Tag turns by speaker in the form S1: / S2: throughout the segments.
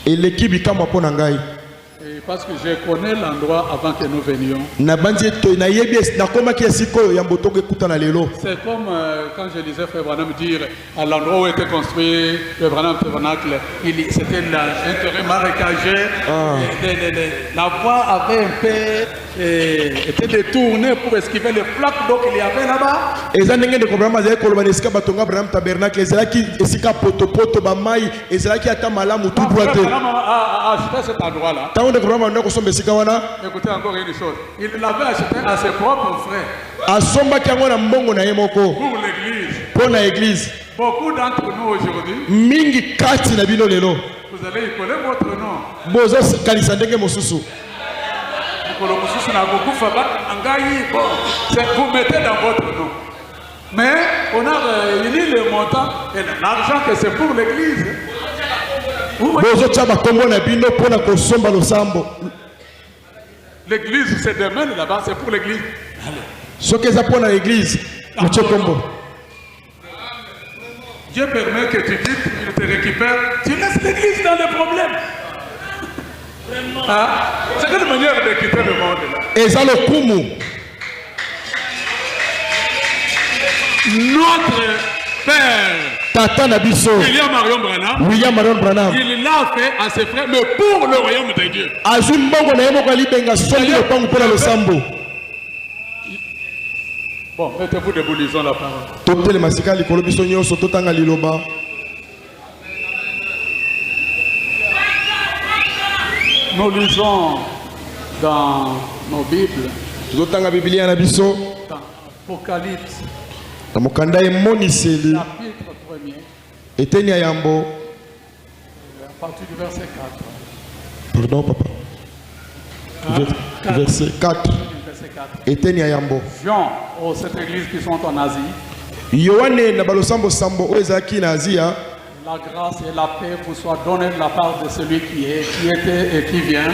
S1: Et l'équipe ikamba pona ngai.
S2: Parce que je connais l'endroit avant que nous venions.
S1: C'est
S2: comme quand je lisais Frère Branham dire à l'endroit où était construit le Branham Tabernacle, c'était un terrain marécageux. La voie avait un peu était détournée pour esquiver les flaques d'eau qu'il y avait là-bas. Et ça n'est pas problème. C'est que le Branham Tabernacle, c'est là qui est poto poto bamai, et c'est là qui a tamala mutu droite. Acheté cet endroit-là. Écoutez encore une chose. Il l'avait acheté à ses propres frais. Pour l'église. Pour l'église. Beaucoup d'entre nous aujourd'hui. Vous allez y coller votre nom. Vous mettez dans votre nom. Mais on a réuni le montant et l'argent que c'est pour l'église. L'église, c'est demain là-bas, c'est pour l'église. Ce que c'est pour l'église, Dieu permet que tu dises qu'il te récupère, tu laisses l'église dans les problèmes. C'est une manière de quitter le monde là. Et ça le kumu. Notre Père William Marion Branham, il l'a fait à ses frères, mais pour le royaume de Dieu. Bon, mettez-vous debout, lisons la parole. Nous lisons dans nos Bibles, dans Apocalypse, chapitre 1er, à partir du verset 4. Pardon, papa. Verset 4. Jean, aux sept églises qui sont en Asie. La grâce et la paix vous soient données de la part de celui qui est, qui était et qui vient.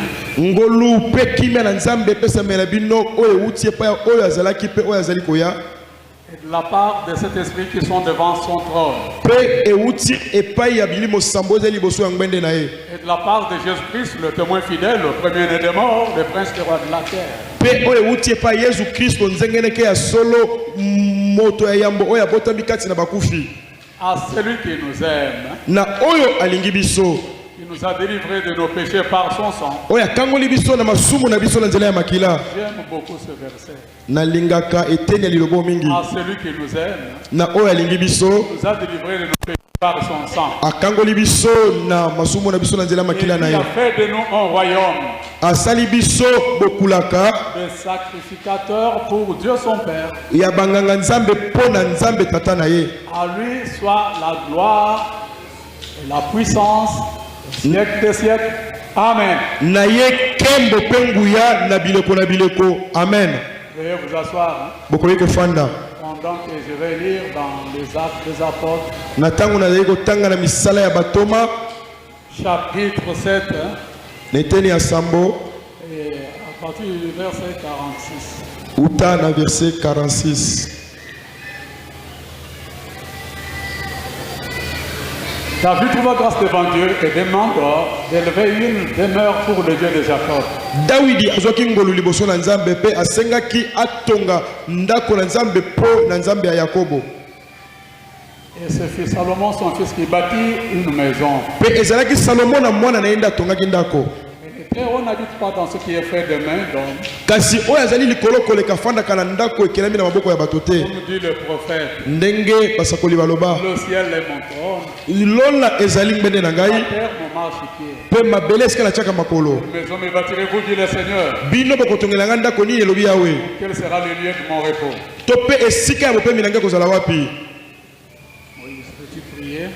S2: Et de la part de cet esprit qui sont devant son trône. Et de la part de Jésus-Christ, le témoin fidèle, le premier-né des morts, le prince des rois de la terre. À celui qui nous aime, qui nous a délivrés de nos péchés par son sang. J'aime beaucoup ce verset. À celui qui nous aime, nous a délivrés de nos péchés par son sang. Et il a fait de nous un royaume de sacrificateurs pour Dieu son Père. À lui soit la gloire et la puissance au siècle des siècles. Amen. Veuillez vous asseoir. Pendant que je vais lire dans les Actes des Apôtres, chapitre 7, et à partir du verset 46. David trouva grâce devant Dieu et demande d'élever une demeure pour le Dieu de Jacob. Et ce fut Salomon, son fils, qui bâtit une maison. Et on n'habite pas dans ce qui est fait de main d'homme. Comme dit le prophète, le ciel est mon trône, la terre mon marchepied. Une maison me bâtirez-vous, dit le Seigneur. Quel sera le lieu de mon repos? Oui, peux-tu prier?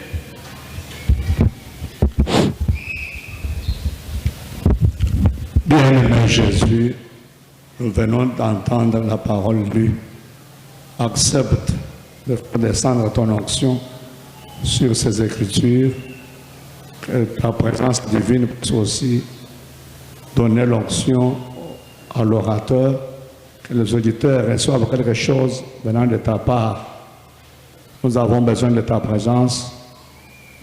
S2: Bien-aimé Jésus, nous venons d'entendre la parole lue. Accepte de faire descendre ton onction sur ces écritures, que ta présence divine puisse aussi donner l'onction à l'orateur, que les auditeurs reçoivent quelque chose venant de ta part. Nous avons besoin de ta présence.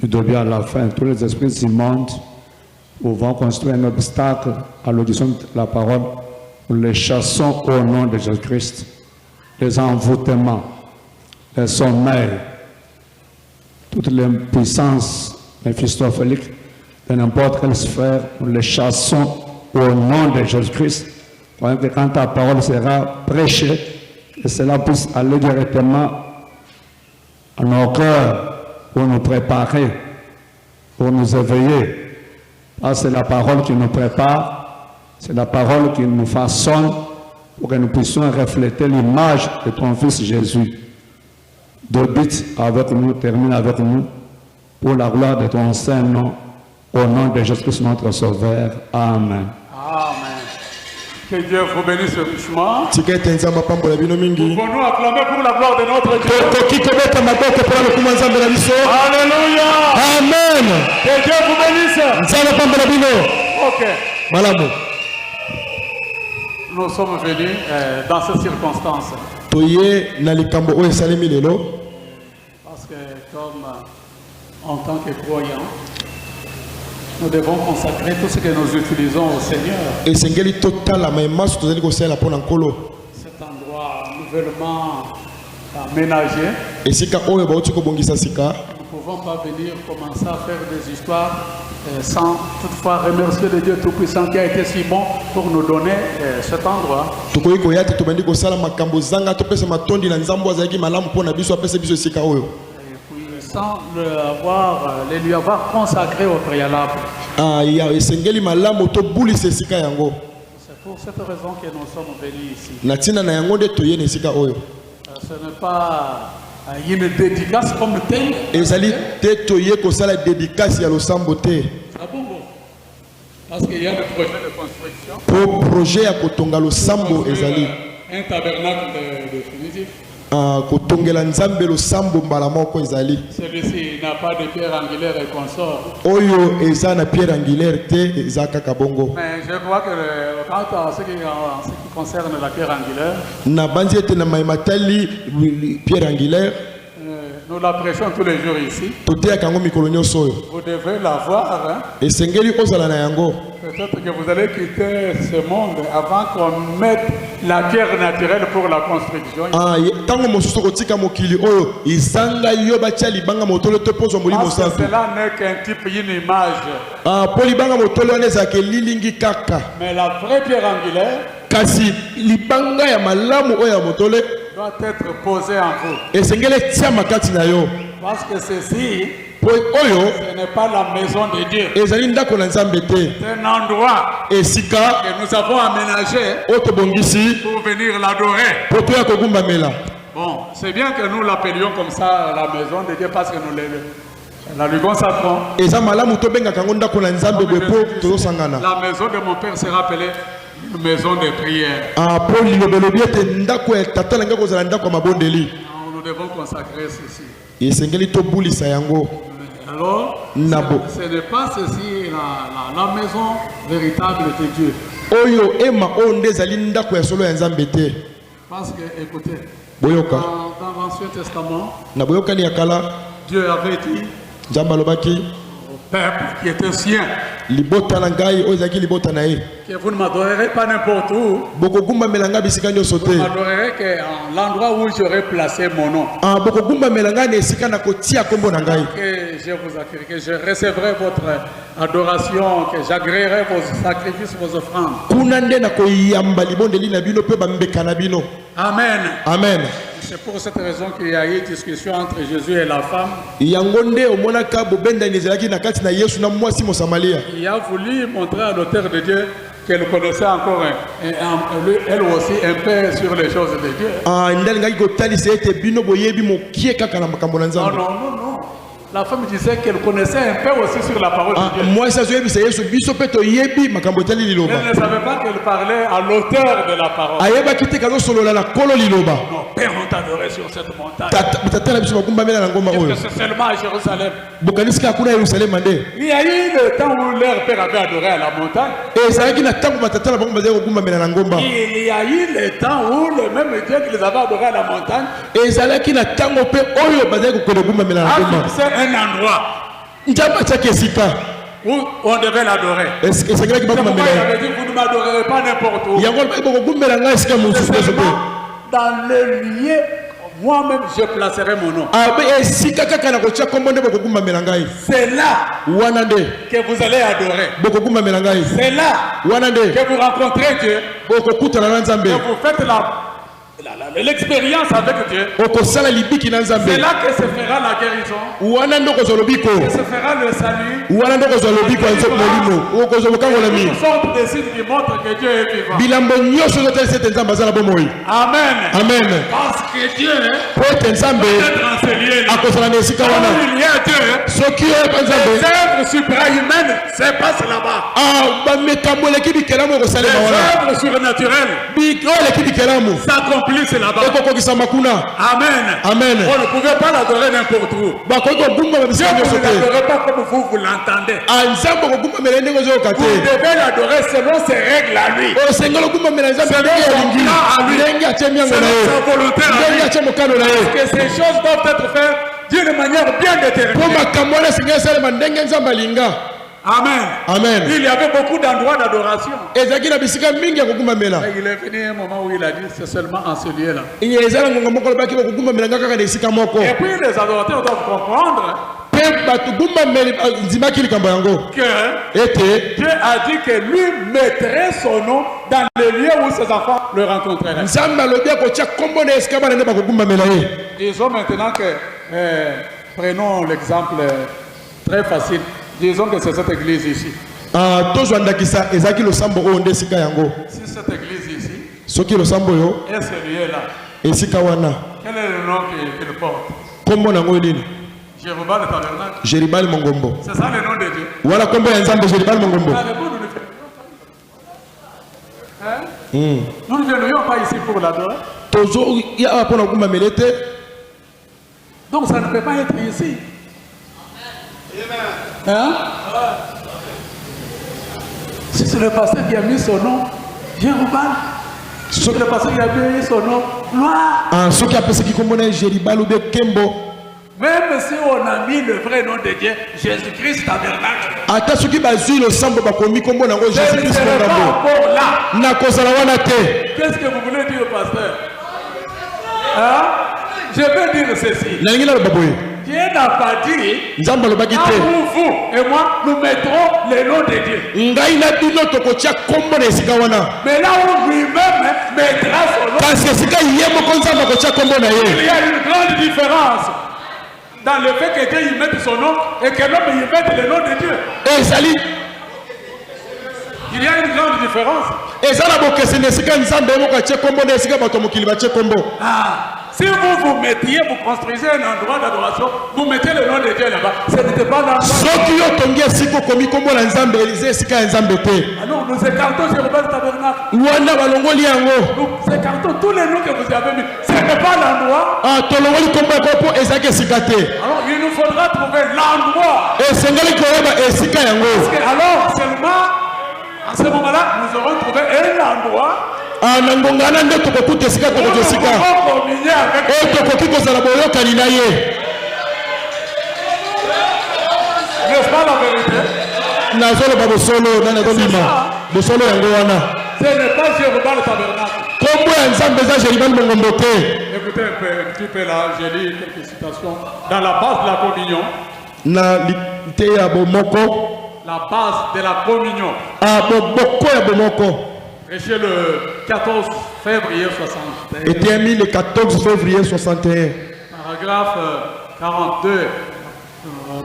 S2: Du début à la fin, tous les esprits immondes
S3: pouvons construire un obstacle à l'audition de la parole, nous les chassons au nom de Jésus-Christ. Les envoûtements, les sommeils, toutes les puissances méphistophéliques de n'importe quelle sphère, nous les chassons au nom de Jésus-Christ. Quand ta parole sera prêchée, et cela puisse aller directement à nos cœurs pour nous préparer, pour nous éveiller. Parce que c'est la parole qui nous prépare, c'est la parole qui nous façonne pour que nous puissions refléter l'image de ton Fils Jésus. Débute avec nous, termine avec nous, pour la gloire de ton Saint-Nom, au nom de Jésus-Christ notre Sauveur. Amen.
S2: Amen. Que Dieu vous bénisse richement.
S1: Mingi.
S2: Pouvons-nous acclamer pour la gloire de notre Dieu. Alléluia.
S1: Amen.
S2: Que Dieu vous bénisse. Ok.
S1: Malamu.
S2: Nous sommes venus dans ces circonstances.
S1: Toye na likambo oyo esalemi lelo.
S2: Parce que comme en tant que croyants, nous devons consacrer tout ce que nous utilisons au Seigneur.
S1: Esengeli totala maemaso tozali kosala pona nkolo.
S2: Cet endroit nouvellement aménagé.
S1: Esika oyo bauti kobongisa sika.
S2: Nous ne pouvons pas venir commencer à faire des histoires sans toutefois remercier le Dieu Tout-Puissant qui a été si bon pour nous donner cet endroit.
S1: Tokoyi koyate tobandi kosala makambo zanga topesa matondi na nzambo azalaki malamu pona biso apesa biso sika oyo.
S2: Sans lui avoir consacré au préalable.
S1: Esengeli malamu tobulisa sika yango.
S2: C'est pour cette raison que nous sommes venus ici.
S1: Natina na yango de toye na sika oyo.
S2: Ce n'est pas une dédicace comme telle.
S1: Ezali te toye kosala dédicace ya losambo te.
S2: Ah bon, bon. Parce qu'il y a le projet de construction.
S1: Pour projet ya kotonga losambo ezali.
S2: Un tabernacle définitif.
S1: Kotongela nzambe losambo mbala moko ezali.
S2: Celui-ci n'a pas de pierre angulaire et consort.
S1: Oyo eza na pierre angulaire te eza kaka bongo.
S2: Mais je crois que quant à ce qui concerne la pierre angulaire,
S1: na banzi ete na maimatali pierre angulaire.
S2: Nous la prêchons tous les jours ici.
S1: Vous
S2: devez la voir. Hein? Peut-être que vous allez quitter ce monde avant qu'on mette la pierre naturelle pour la construction. Parce que cela n'est qu'un type, une image. Mais la vraie pierre angulaire doit être posé en vous. Parce que ceci, ce n'est pas la maison de Dieu. C'est un endroit que nous avons aménagé pour venir l'adorer. Bon, c'est bien que nous l'appelions comme ça la maison de Dieu parce que nous la lui consacrons. La maison de mon père sera appelée une maison de prière. Nous devons consacrer ceci. Alors, ce n'est pas ceci la maison véritable de Dieu. Parce que, écoutez, dans l'Ancien Testament, Dieu avait dit au peuple qui était sien que vous ne m'adorerez pas n'importe où. Vous m'adorerez qu'en l'endroit où j'aurais placé mon nom. Que je vous accueillerai, que je recevrai votre adoration, que j'agréerai vos sacrifices, vos offrandes. Amen. Amen. C'est pour cette raison qu'il y a eu discussion entre Jésus et la femme. Il a voulu montrer à l'auteur de Dieu qu'elle connaissait encore elle aussi un peu sur les choses de Dieu. Non, non, non. La femme disait qu'elle connaissait un peu aussi sur la parole de Dieu. Elle ne savait pas qu'elle parlait à l'auteur de la parole. Non, Père, on t'adorait sur cette montagne. Est-ce que c'est seulement à Jérusalem? Il y a eu le temps où leur père avait adoré à la montagne. Il y a eu le temps où le même Dieu qui les avait adorés à la montagne a fixé un endroit où on devait l'adorer.
S1: Est-ce que c'est
S2: C'est pourquoi
S1: quelqu'un
S2: il avait dit, vous ne m'adorerez pas n'importe où.
S1: qui
S2: Seulement dans le lieu, moi-même je placerai mon nom. C'est là que vous allez adorer. C'est là que vous rencontrez Dieu. Que vous faites l'expérience avec Dieu. C'est là que se fera la guérison. Que se fera le salut. Toutes sortes de signes qui montrent que Dieu est vivant. Amen.
S1: Amen.
S2: Parce que Dieu peut être en ce lieu-là. Quand il y a Dieu, les œuvres suprahumaines se passent là-bas. Les œuvres surnaturelles s'accomplissent là-bas. Amen.
S1: Amen.
S2: On ne pouvait pas l'adorer n'importe où. Dieu, vous ne l'adorez pas comme vous l'entendez. Vous devez l'adorer selon ses règles à lui. Selon son plan à lui. Selon sa volonté à lui. Parce que ces choses doivent être faites d'une manière bien déterminée. Amen.
S1: Amen.
S2: Il y avait beaucoup d'endroits d'adoration.
S1: Et
S2: il est venu un moment où il a dit c'est seulement en ce lieu-là. Et puis les adorateurs doivent comprendre que Dieu a dit que lui mettrait son nom dans les lieux où ses enfants le rencontreraient. Disons maintenant que, prenons l'exemple très facile. Disons que c'est cette église ici. Si cette église ici et ce lieu-là, quel est le nom qu'il porte? Jérubal Tabernacle. C'est ça le nom de Dieu.
S1: Voilà combien d'ensemble Jérubal Mongombo.
S2: Nous ne venions pas ici pour l'adorer. Donc ça ne peut pas être ici. Hein? Si c'est le pasteur qui a mis son nom, Jérubal. Si c'est le pasteur qui a mis son nom, gloire. Même si on a mis le vrai nom de Dieu, Jésus-Christ Tabernacle. Ce ne serait pas encore là. Qu'est-ce que vous voulez dire, pasteur? Hein? Je veux dire ceci. Dieu n'a pas dit, vous et moi, nous mettrons le nom de Dieu. Mais là où lui-même mettra son nom, il y a une grande différence dans le fait que Dieu y mette son nom et que l'homme y mette le nom de Dieu. Il y a une grande différence. Si vous mettiez, vous construisez un endroit d'adoration, vous mettez le nom de Dieu là-bas, ce n'était pas l'endroit. Alors nous écartons Jérubal Tabernacle. Nous écartons tous les noms que vous avez mis. Ce n'est pas l'endroit. Alors il nous faudra trouver l'endroit. Alors seulement, à ce moment-là, nous aurons trouvé un endroit. N'est-ce pas la vérité? Ce n'est pas Jérubal Tabernacle. Écoutez un petit peu là, j'ai lu quelques citations. Dans la base de la communion. La base de la communion. Prêché le 14 février 61.
S1: Était mis le 14 février 61.
S2: Paragraphe 42.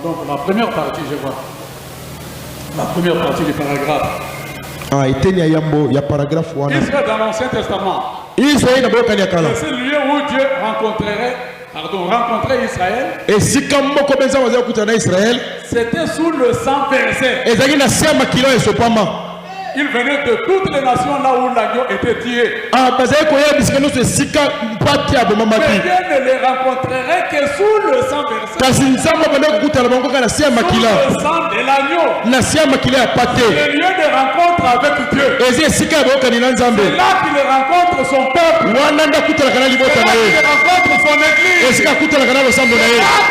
S2: Donc la première partie, je vois. La première partie du paragraphe.
S1: Il y a paragraphe.
S2: Israël dans l'Ancien Testament. C'est le lieu où Dieu rencontrait Israël. C'était sous le sang versé. Il venait de toutes les nations là où l'agneau était tué. Mais Dieu ne les rencontrerait que sous le sang versé. Sous le sang de l'agneau. Le lieu de rencontre avec Dieu. C'est là qu'il rencontre son peuple. C'est là qu'il rencontre son église. C'est là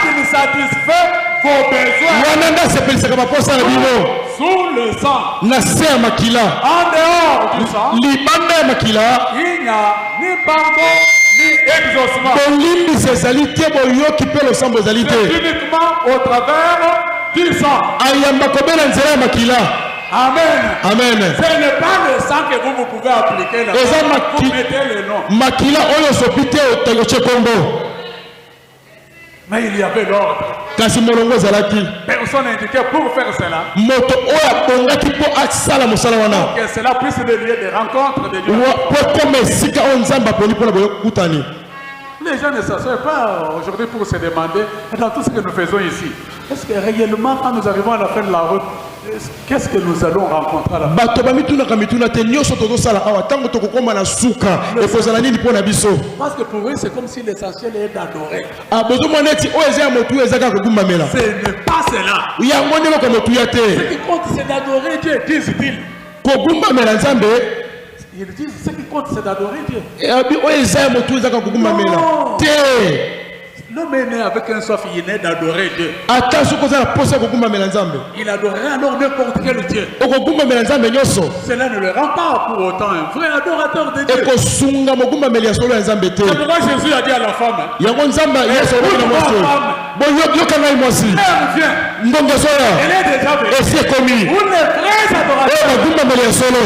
S2: qu'il satisfait vos besoins
S1: Wananda sepelisaka baposa na bino.
S2: sous le sang.
S1: Na se ya makila.
S2: En dehors du sang,
S1: Libanda ya makila.
S2: il n'y a ni pardon ni exaucement.
S1: Bolimbisi ezali te boyoki mpe losambo ezali
S2: C'est
S1: te.
S2: uniquement au travers du sang.
S1: Ayamba kobela nzela ya makila.
S2: Amen.
S1: Amen.
S2: Ce n'est pas le sang que vous pouvez appliquer là. Vous mettez le nom.
S1: Makila oyo sopi te otie kombo.
S2: Mais il y avait l'ordre.
S1: Kasi molongo ezalaki.
S2: Personne indiqué pour faire cela.
S1: Moto oyo abongaki mpo asala mosala wana.
S2: Que cela puisse le lieu de rencontre de Dieu.
S1: Po koma esika oyo nzambe aponi mpona boyokutani.
S2: Les gens ne s'assoient pas aujourd'hui pour se demander, dans tout ce que nous faisons ici, est-ce que réellement, quand nous arrivons à la fin de la route, qu'est-ce que nous allons rencontrer à la fin?
S1: Bato bamitunaka mituna te nyonso tozosala awa ntango tokokoma na suka ekozala nini mpo na biso.
S2: Parce que pour eux, c'est comme si l'essentiel est d'adorer.
S1: Bozomona eti oyo eza ya motu oyo ezaka kogumbamela.
S2: Ce n'est pas cela.
S1: Yango nde kaka motuya
S2: Ce
S1: te.
S2: qui compte, c'est d'adorer Dieu, disent-ils.
S1: Kogumbamela nzambe.
S2: Ils disent, ce qui compte, c'est d'adorer Dieu.
S1: Oyo eza ya motu oyo ezaka kogumbamela te.
S2: L'homme est né avec un soif, il est né d'adorer Dieu.
S1: Ata soki oza na posa ya kogumbamela nzambe.
S2: Il adorerait alors n'importe quel Dieu.
S1: Okogumbamela nzambe nyonso.
S2: Cela ne le rend pas pour autant un vrai adorateur de Dieu.
S1: Ekosunga mogumbameli ya solo ya nzambe te.
S2: C'est pourquoi Jésus a dit à la femme,
S1: Yango nzambe yesu olobi na mwasi oyo. Bo yoka ngai mwasi.
S2: l'heure vient,
S1: Ndongo soya.
S2: elle est déjà venue.
S1: Esi ekomi.
S2: Où les vrais
S1: Oyo
S2: adorateurs
S1: bagumbameli ya solo.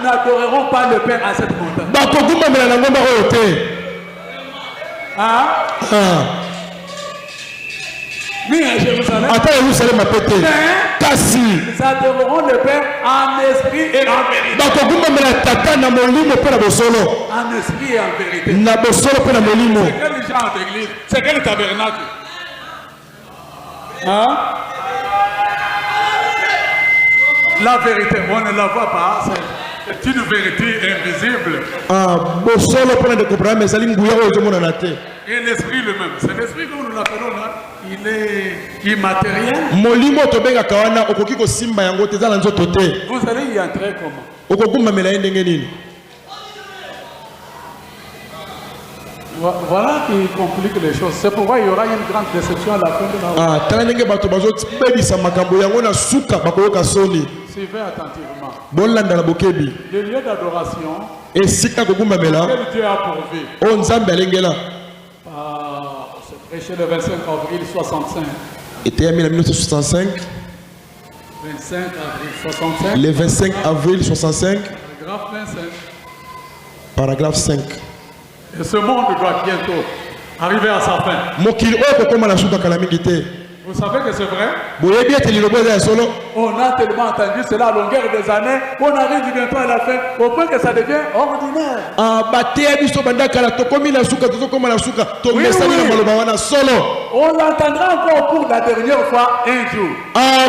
S2: n'adoreront pas le Père à cette montagne.
S1: Bakogumbamela na ngomba oyo te.
S2: Hein? Ni à Jérusalem.
S1: Ata Yerusalem apete. Kasi
S2: Ils adoreront le Père en esprit et en vérité.
S1: bakogumbamela tata na molimo mpe na bosolo.
S2: En esprit et en vérité.
S1: Na bosolo mpe na molimo.
S2: C'est quel genre d'église? C'est quel tabernacle? Hein? La vérité, on ne la voit pas. C'est une vérité invisible.
S1: Bosolo mpe na dekobrama ezali nguya oyo ezomonana te.
S2: Et l'esprit lui-même, c'est l'esprit comme nous l'appelons là, il est immatériel.
S1: Molimo tobengaka wana okoki kosimba yango te eza na nzoto te.
S2: Vous allez y entrer comment?
S1: Okogumbamela ye ndenge nini?
S2: Voilà qui complique les choses. C'est pourquoi il y aura une grande déception à la fin de la route.
S1: Tala ndenge bato bazobebisa makambo yango na suka bakoyoka soni.
S2: Suivez attentivement.
S1: Bolanda na bokebi.
S2: Le lieu d'adoration,
S1: Esika kogumbamela
S2: quel Dieu a pourvu.
S1: oyo nzambe alengela.
S2: C'est prêché le 25 avril 65.
S1: Eteyami na 1965.
S2: 25 avril 65.
S1: Le 25 avril 65.
S2: Paragraphe 25.
S1: Paragraphe 5.
S2: Et ce monde doit bientôt arriver à sa fin.
S1: Mokili oyo kokoma na suka kala mingi te.
S2: Vous savez que c'est vrai?
S1: Boyebi ete lilobo eza ya solo.
S2: On a tellement entendu cela à longueur des années, on arrive bientôt à la fin, au point que ça devient ordinaire.
S1: Bateya biso banda kala tokomi na suka tozokoma na suka tomesani na maloba wana solo.
S2: On l'entendra encore pour la dernière fois un jour.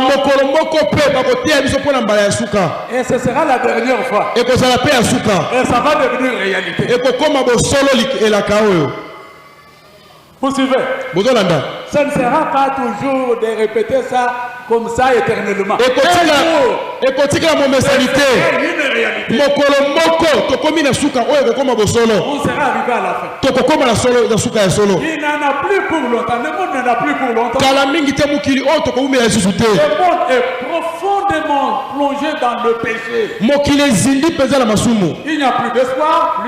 S1: Mokolo moko pe bakoteya biso mpona mbala ya suka.
S2: Et ce sera la dernière fois.
S1: Ekozala mpe ya suka.
S2: Et ça va devenir réalité.
S1: Ekokoma bosolo elaka oyo.
S2: Vous suivez?
S1: Bozolanda.
S2: Ça ne sera pas toujours de répéter ça comme ça éternellement.
S1: Ekotika momesani te.
S2: Une réalité.
S1: Mokolo moko tokomi na suka oyo ekokoma bosolo.
S2: On sera arrivé à la fin.
S1: Tokokoma na solo na suka ya solo.
S2: Il n'en a plus pour longtemps. Le monde n'en a plus pour longtemps.
S1: Kala mingi te mokili oyo tokoumela lisusu te.
S2: Le monde est profondément plongé dans le péché.
S1: Mokili ezindi mpenza na masumu.
S2: Il n'y a plus d'espoir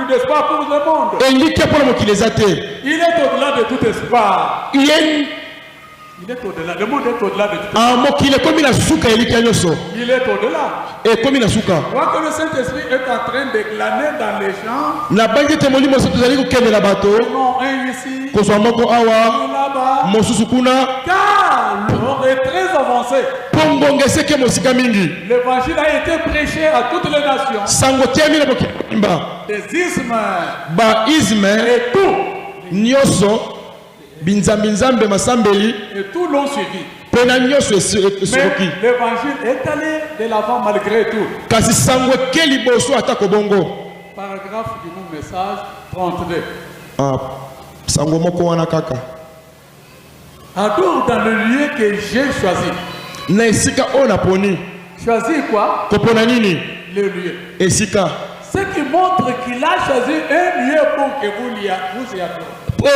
S2: pour le monde.
S1: Elike mpona mokili eza te.
S2: Il est au-delà de tout espoir.
S1: Il est
S2: au-delà. Le monde est au-delà de tout espoir.
S1: mokili ekomi na suka eliki ya nyonso.
S2: Il est au-delà.
S1: Ekomi na suka.
S2: Je crois que le Saint-Esprit est en train de glaner dans les champs.
S1: Na bangi te molimo so tozali kokendela bato.
S2: Non, un ici,
S1: Kozwa moko awa.
S2: là-bas.
S1: Mosusu kuna.
S2: Car l'heure est très avancée.
S1: Pongonge seke mosika mingi.
S2: L'évangile a été prêché à toutes les nations.
S1: Sango tiami na bokimba.
S2: Des ismes
S1: Baisme
S2: et tout.
S1: nyonso binzambe masambeli
S2: Et tout l'ont suivi.
S1: pena nyonso esoki.
S2: Mais l'évangile est allé de l'avant malgré tout.
S1: Kasi sango ekeli liboso ata kobongo.
S2: Paragraphe du même message 32.
S1: Sango moko wana kaka.
S2: Adore dans le lieu que j'ai choisi.
S1: Na esika oyo naponi.
S2: Choisi quoi?
S1: Kopona nini?
S2: Le lieu.
S1: Esika.
S2: Ce qui montre qu'il a choisi un lieu pour que vous y adorez.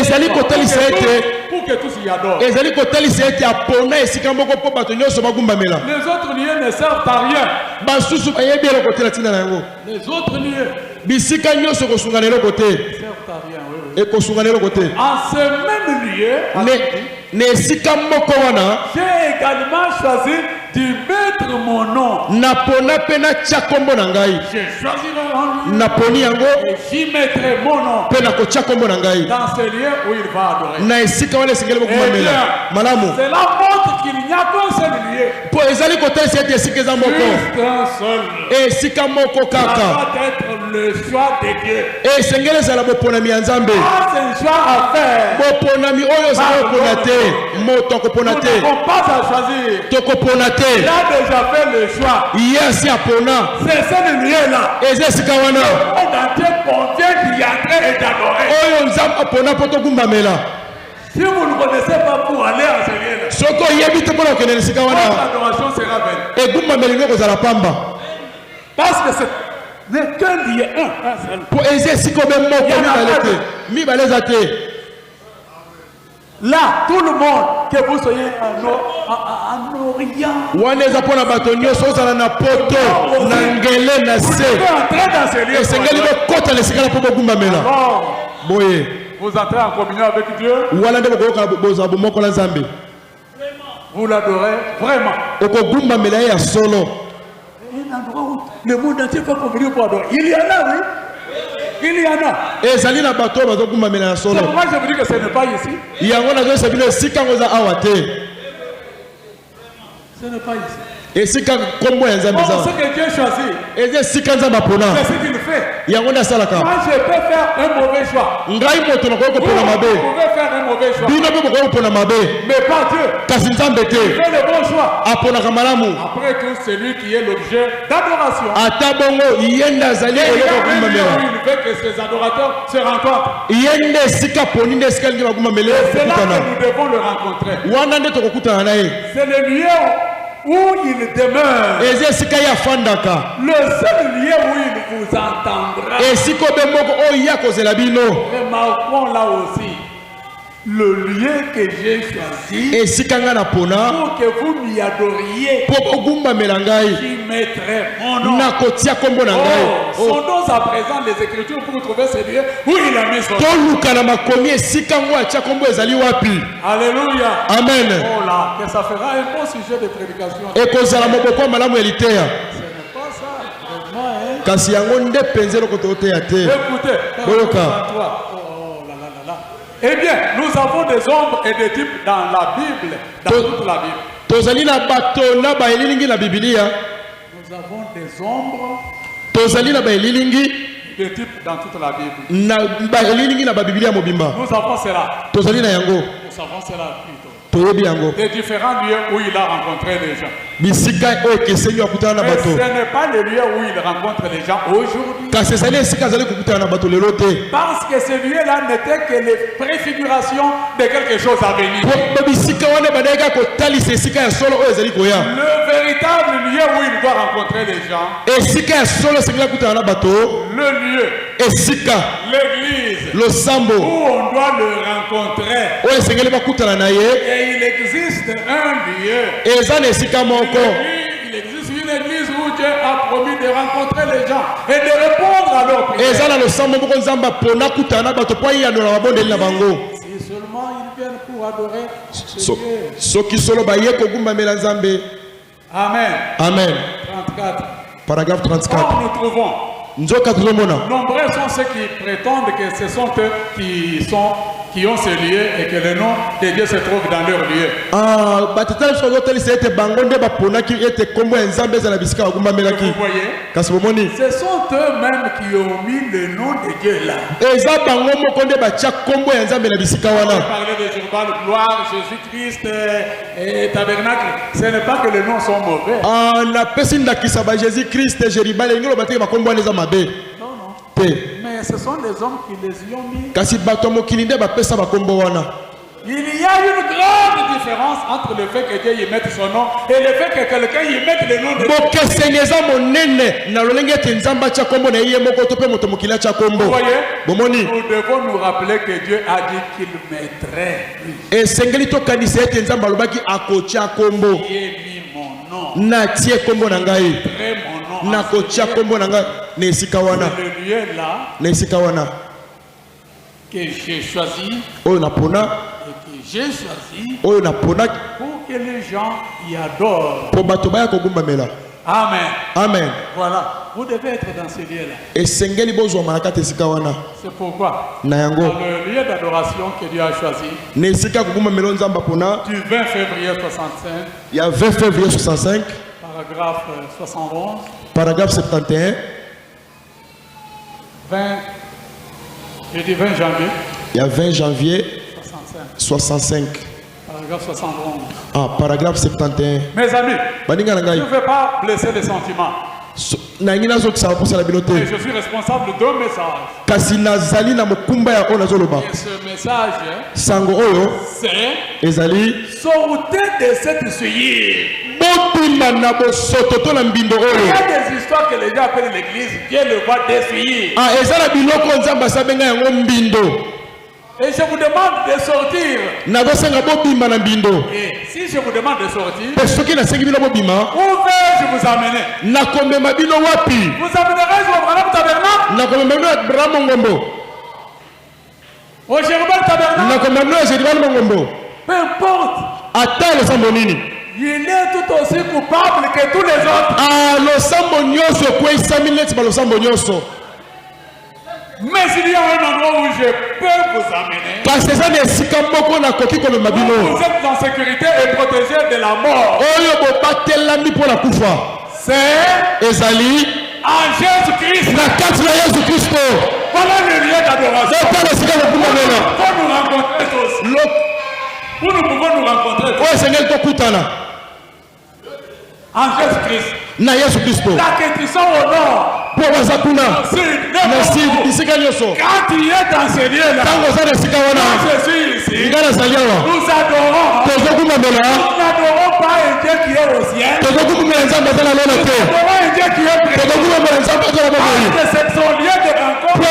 S1: ezali kotalisa ete
S2: pour que tous y adorent.
S1: ezali kotalisa ete apona esika moko mpo bato nyonso bagumbamela
S2: Les autres lieux ne servent à rien.
S1: basusu bayebi eloko te na ntina na yango
S2: Les autres lieux
S1: bisika nyonso kosungana eloko te
S2: ne servent à rien. Oui, oui.
S1: ekosungana eloko te
S2: En ce même lieu,
S1: na esika moko wana
S2: j'ai également choisi de mettre mon nom.
S1: napona mpe natya nkombo na ngai
S2: Je choisirai en lui
S1: naponi yango
S2: et j'y mettrai mon nom
S1: mpe nakotya nkombo na ngai
S2: dans ce lieu où il va adorer.
S1: na esika wana esengeli
S2: Eh
S1: bokumamela
S2: bien,
S1: malamu
S2: cela montre qu'il n'y a qu'un seul lieu.
S1: mpo ezali kotalisa ete esika eza moko
S2: Juste un seul.
S1: esika moko
S2: Ça
S1: kaka
S2: doit être le choix de Dieu.
S1: esengeli ezala boponami ya nzambe
S2: Ah, c'est un choix à faire.
S1: boponami oyo ozali kopona te moto akopona
S2: Nous
S1: te
S2: n'avons pas à choisir.
S1: tokopona te
S2: Il a déjà fait le choix.
S1: ye asi apona
S2: C'est ce lieu-là.
S1: eza esika wana
S2: Le monde entier convient d'y entrer et d'adorer.
S1: oyo nzambe apona mpo togumbamela
S2: Si vous ne connaissez pas pour aller à ce lieu-là,
S1: soki oyebi te mpona kokende na esika
S2: votre
S1: wana
S2: adoration sera vaine.
S1: egumbameli ngo kozala pamba
S2: Parce que ce n'est qu'un lieu, un seul.
S1: mpo eza esika obe moko mibale te mibale eza te
S2: Là, tout le monde, que vous soyez en Orient,
S1: wana eza mpo na bato nyonso ozala na poto na ngele na
S2: vous
S1: se
S2: devez entrer dans ce lieu.
S1: esengeli bokota na esika na mpo bogumbamela
S2: Alors,
S1: boye
S2: vous entrez en communion avec Dieu,
S1: wana nde bokoyoka bozala bomoko na nzambe
S2: vous l'adorez vraiment.
S1: okogumbamela ye ya solo
S2: Un endroit où le monde entier peut convenir pour adorer. Il y en a, oui. Il y en a.
S1: ezali na bato oyo bazogumbamela ya
S2: C'est
S1: solo
S2: pourquoi je vous dis que ce n'est pas ici.
S1: yango nazoyesa bino esika yango eza awa te
S2: Ce n'est pas ici.
S1: esika nkombo ya nzambe
S2: Bon,
S1: eza
S2: ce que Dieu choisit,
S1: eza esika nzambe apona
S2: c'est ce qu'il fait.
S1: yango nde asalaka
S2: Moi, je peux faire un mauvais choix.
S1: ngai moto nakoki
S2: Vous,
S1: kopona
S2: vous
S1: mabe
S2: pouvez faire un mauvais choix.
S1: bino mpe bokoki kopona mabe
S2: Mais pas Dieu.
S1: kasi nzambe te
S2: Fais le bon choix.
S1: aponaka malamu
S2: Après tout, c'est lui qui est l'objet d'adoration.
S1: ata bongo ye nde azali
S2: Et il y
S1: eloko
S2: a un lieu
S1: kogumbamela
S2: où il veut que ses adorateurs se rencontrent.
S1: ye nde esika aponi nde esika lingi bagumbamela
S2: C'est là
S1: kokutana
S2: que nous devons le rencontrer.
S1: wana nde tokokutana na ye
S2: C'est le lieu où il demeure.
S1: eza esika ye afandaka
S2: Le seul lieu où il vous entendra.
S1: esika obe moko oyo ye akozela bino
S2: Remarquons là aussi le lieu que j'ai choisi
S1: esika ngai napona
S2: pour que vous m'y adoriez.
S1: mpo bogumbamela ngai
S2: Qui mettrait mon nom.
S1: nakotia nkombo na ngai
S2: Sondons à présent les Écritures pour trouver ce lieu où il a mis son nom.
S1: toluka na makomi esika ngo atia nkombo ezali wapi
S2: Alléluia.
S1: amen
S2: Oh là, que ça fera un bon sujet de prédication.
S1: ekozala moboko ya malamu ya liteya
S2: Ce n'est pas ça, vraiment, hein.
S1: kasi yango nde mpenza eloko toteya te
S2: Écoutez,
S1: Boyoka.
S2: oh là là là là. Eh bien, nous avons des ombres et des types dans la Bible, dans toute la Bible.
S1: tozali na bato na baelilingi na bibilia
S2: Nous avons des ombres
S1: tozali na baelilingi
S2: et des types dans toute la Bible.
S1: na baelilingi na babibilia mobimba
S2: Nous avons cela.
S1: tozali na yango
S2: Nous savons cela plutôt.
S1: toyebi yango
S2: Des différents lieux où il a rencontré les gens.
S1: bisika oyo ekeseni akutana na
S2: Mais ce
S1: bato
S2: n'est pas le lieu où il rencontre les gens aujourd'hui.
S1: kasi ezali esika azali kokutana na bato lelo te
S2: Parce que ce lieu-là n'était que les préfigurations de quelque chose à venir.
S1: po bisika wana bandaki kaka kotalisa esika ya solo oyo ezali koya
S2: Le véritable lieu où il doit rencontrer les gens,
S1: esika ya solo esengeli akutana na bato
S2: le lieu,
S1: esika
S2: l'église,
S1: losambo
S2: où on doit le rencontrer.
S1: oyo esengeli bakutana na ye
S2: Et il existe un lieu.
S1: eza na esika moko
S2: Il existe une église où Dieu a promis de rencontrer les gens et de répondre à leurs prières.
S1: eza na losambo moko nzambe apona akutana na bato mpo ayanola mabondeli na bango
S2: Si seulement ils viennent pour adorer ce
S1: So-
S2: Dieu.
S1: soki solo baye kogumbamela nzambe
S2: Amen.
S1: amen
S2: 34.
S1: paragraphe 34
S2: Or, nous trouvons,
S1: nzoka tozomona
S2: nombreux sont ceux qui prétendent que ce sont eux qui ont ce lieu et que le nom de Dieu se trouve dans leur lieu.
S1: batata biso bazotalisa ete bango nde baponaki ete nkombo ya nzambe eza na bisika bagumbamelaki
S2: Vous voyez,
S1: kasi bomoni
S2: ce sont eux-mêmes qui ont mis le nom de Dieu là.
S1: eza bango moko nde batia nkombo ya nzambe na bisika
S2: On
S1: wana
S2: parlait de Urbain, gloire, Jésus-Christ et tabernacle. Ce n'est pas que les noms sont mauvais.
S1: napesi ndakisa ba jésus christ jeribal elingi loba teke bakombo wana eza mabe
S2: Non, non.
S1: te
S2: Mais ce sont les hommes qui les y ont mis.
S1: kasi bato ya mokili nde bapesa bakombo wana
S2: Il y a une grande différence entre le fait que Dieu y mette son nom et le fait que quelqu'un y mette le nom de Dieu. Vous voyez? Nous devons nous rappeler que Dieu a dit qu'il mettrait. Qui est mis mon nom. C'est le lieu là que j'ai choisi. J'ai choisi pour que les gens y adorent. Amen.
S1: Amen.
S2: Voilà, vous devez être dans ce lieu-là. C'est pourquoi, dans le lieu d'adoration que Dieu a choisi, du 20 février 65,
S1: il y a 20 février 65,
S2: paragraphe 71,
S1: paragraphe 71,
S2: 20 janvier,
S1: il y a 20 janvier 65.
S2: Paragraphe 71.
S1: Ah, paragraphe 71.
S2: Mes amis, je ne veux pas blesser les sentiments.
S1: Et je
S2: suis responsable d'un message. Et ce message, c'est sortez de cette suie. Il y a des histoires que les gens appellent l'église, Dieu le voit d'essuyer. Et je vous demande de sortir. Et si je vous demande de sortir, où vais-je vous amener? Vous amènerez au Branham Tabernacle? Au Jérusalem Tabernacle? Peu importe. Il est tout aussi coupable que tous les autres. Mais s'il y a un endroit où je peux vous amener, où vous êtes en sécurité et protégé de la mort, c'est en Jésus-Christ. Voilà le lieu d'adoration. Pour nous rencontrer tous. Où nous pouvons nous rencontrer tous. En Jésus-Christ. La question au nord. Quand tu es dans ce lieu-là, je suis ici, nous adorons. Nous n'adorons pas un Dieu qui est au ciel. Nous adorons un Dieu qui est près. C'est son lieu de rencontre.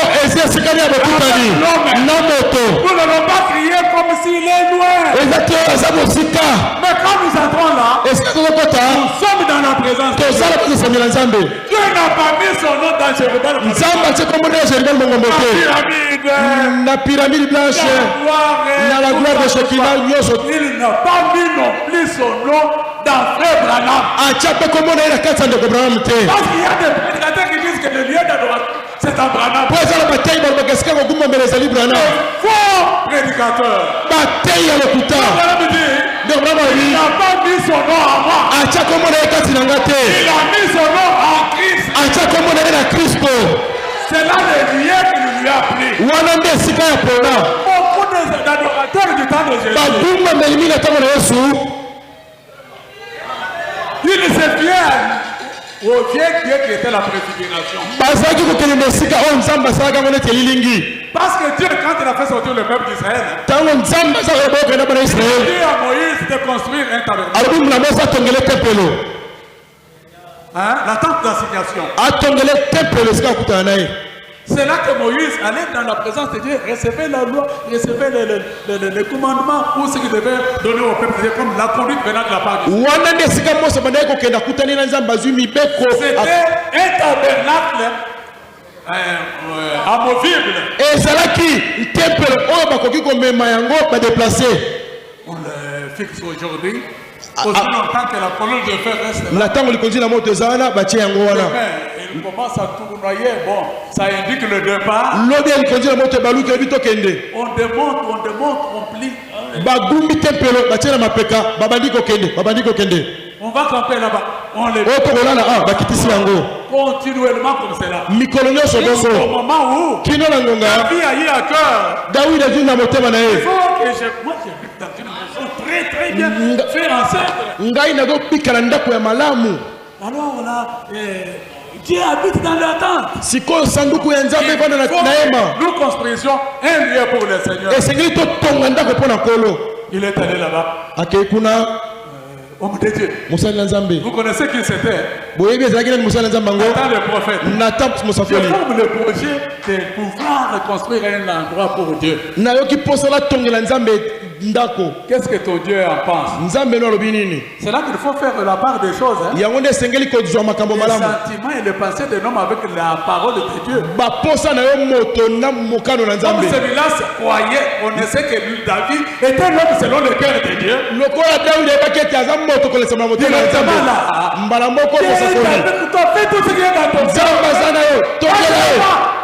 S2: Nous n'allons pas crier comme s'il est loin. Mais quand nous entrons là, nous sommes dans la présence de Dieu. Dieu n'a pas mis son nom dans Jérusalem.
S1: La pyramide blanche, la gloire de Shekinah,
S2: il n'a pas mis non plus son nom dans Frère Branham. Parce qu'il y a des prédicateurs qui disent que le lieu d'adoration, c'est un Branham. Faux prédicateur. Il n'a pas mis son nom à moi. Il a mis son nom en Christ. C'est là le lieu qu'il lui a pris. Beaucoup d'adorateurs du temps de Jésus, ils se fièrent au vieux Dieu qui était la préfiguration. Parce que Dieu, quand il a fait sortir le peuple d'Israël, il a dit à Moïse de construire un tabernacle. La tente d'assignation. C'est là que Moïse allait dans la présence de Dieu, recevait la loi, recevait les commandements ou ce qu'il devait donner au peuple, comme la conduite venant de la part de Dieu. C'était un tabernacle amovible. On le fixe aujourd'hui. Aussi longtemps que la colonne de fer reste là. Il commence à tournoyer. Bon, ça indique le départ. On démonte, on plie. On va camper là-bas. On les continuellement comme cela. Jusqu'au moment où la vie a eu à cœur. Il faut que moi j'ai vu dans une maison très bien fait enceinte. Alors on a Dieu habite dans la tente.
S1: sikoyo sanduku ya nzambe evanda na hema
S2: Nous construisions un lieu pour le Seigneur.
S1: esengeli totonga ndako mpo na nkolo.
S2: Il est allé là-bas.
S1: akei kuna
S2: Homme de Dieu.
S1: mosali na nzambe
S2: Vous connaissez qui c'était?
S1: boyebi ezalaki nani mosali na nzambe yango
S2: Nathan le prophète.
S1: natan
S2: Je
S1: mosafoli.
S2: forme le projet de pouvoir reconstruire un endroit pour Dieu.
S1: nayoki mposa natongela nzambe ndako.
S2: Qu'est-ce que ton Dieu en pense?
S1: nzambe no alobi nini?
S2: C'est là qu'il faut faire la part des choses. Hein?
S1: yango nde esengeli kozwa makambo
S2: Les
S1: malamu.
S2: sentiments et les pensées de l'homme avec la parole de Dieu.
S1: baposa na yo moto na mokano na
S2: Comme
S1: nzambe.
S2: celui-là se croyait, on sait que lui, David était l'homme selon le cœur de Dieu.
S1: lokola dawidi ayebaki ete aza moto kolesama motema na nzambe. mbala moko mosakoli.
S2: Fais tout ce qui est dans ton cœur.
S1: nzambe aza na yo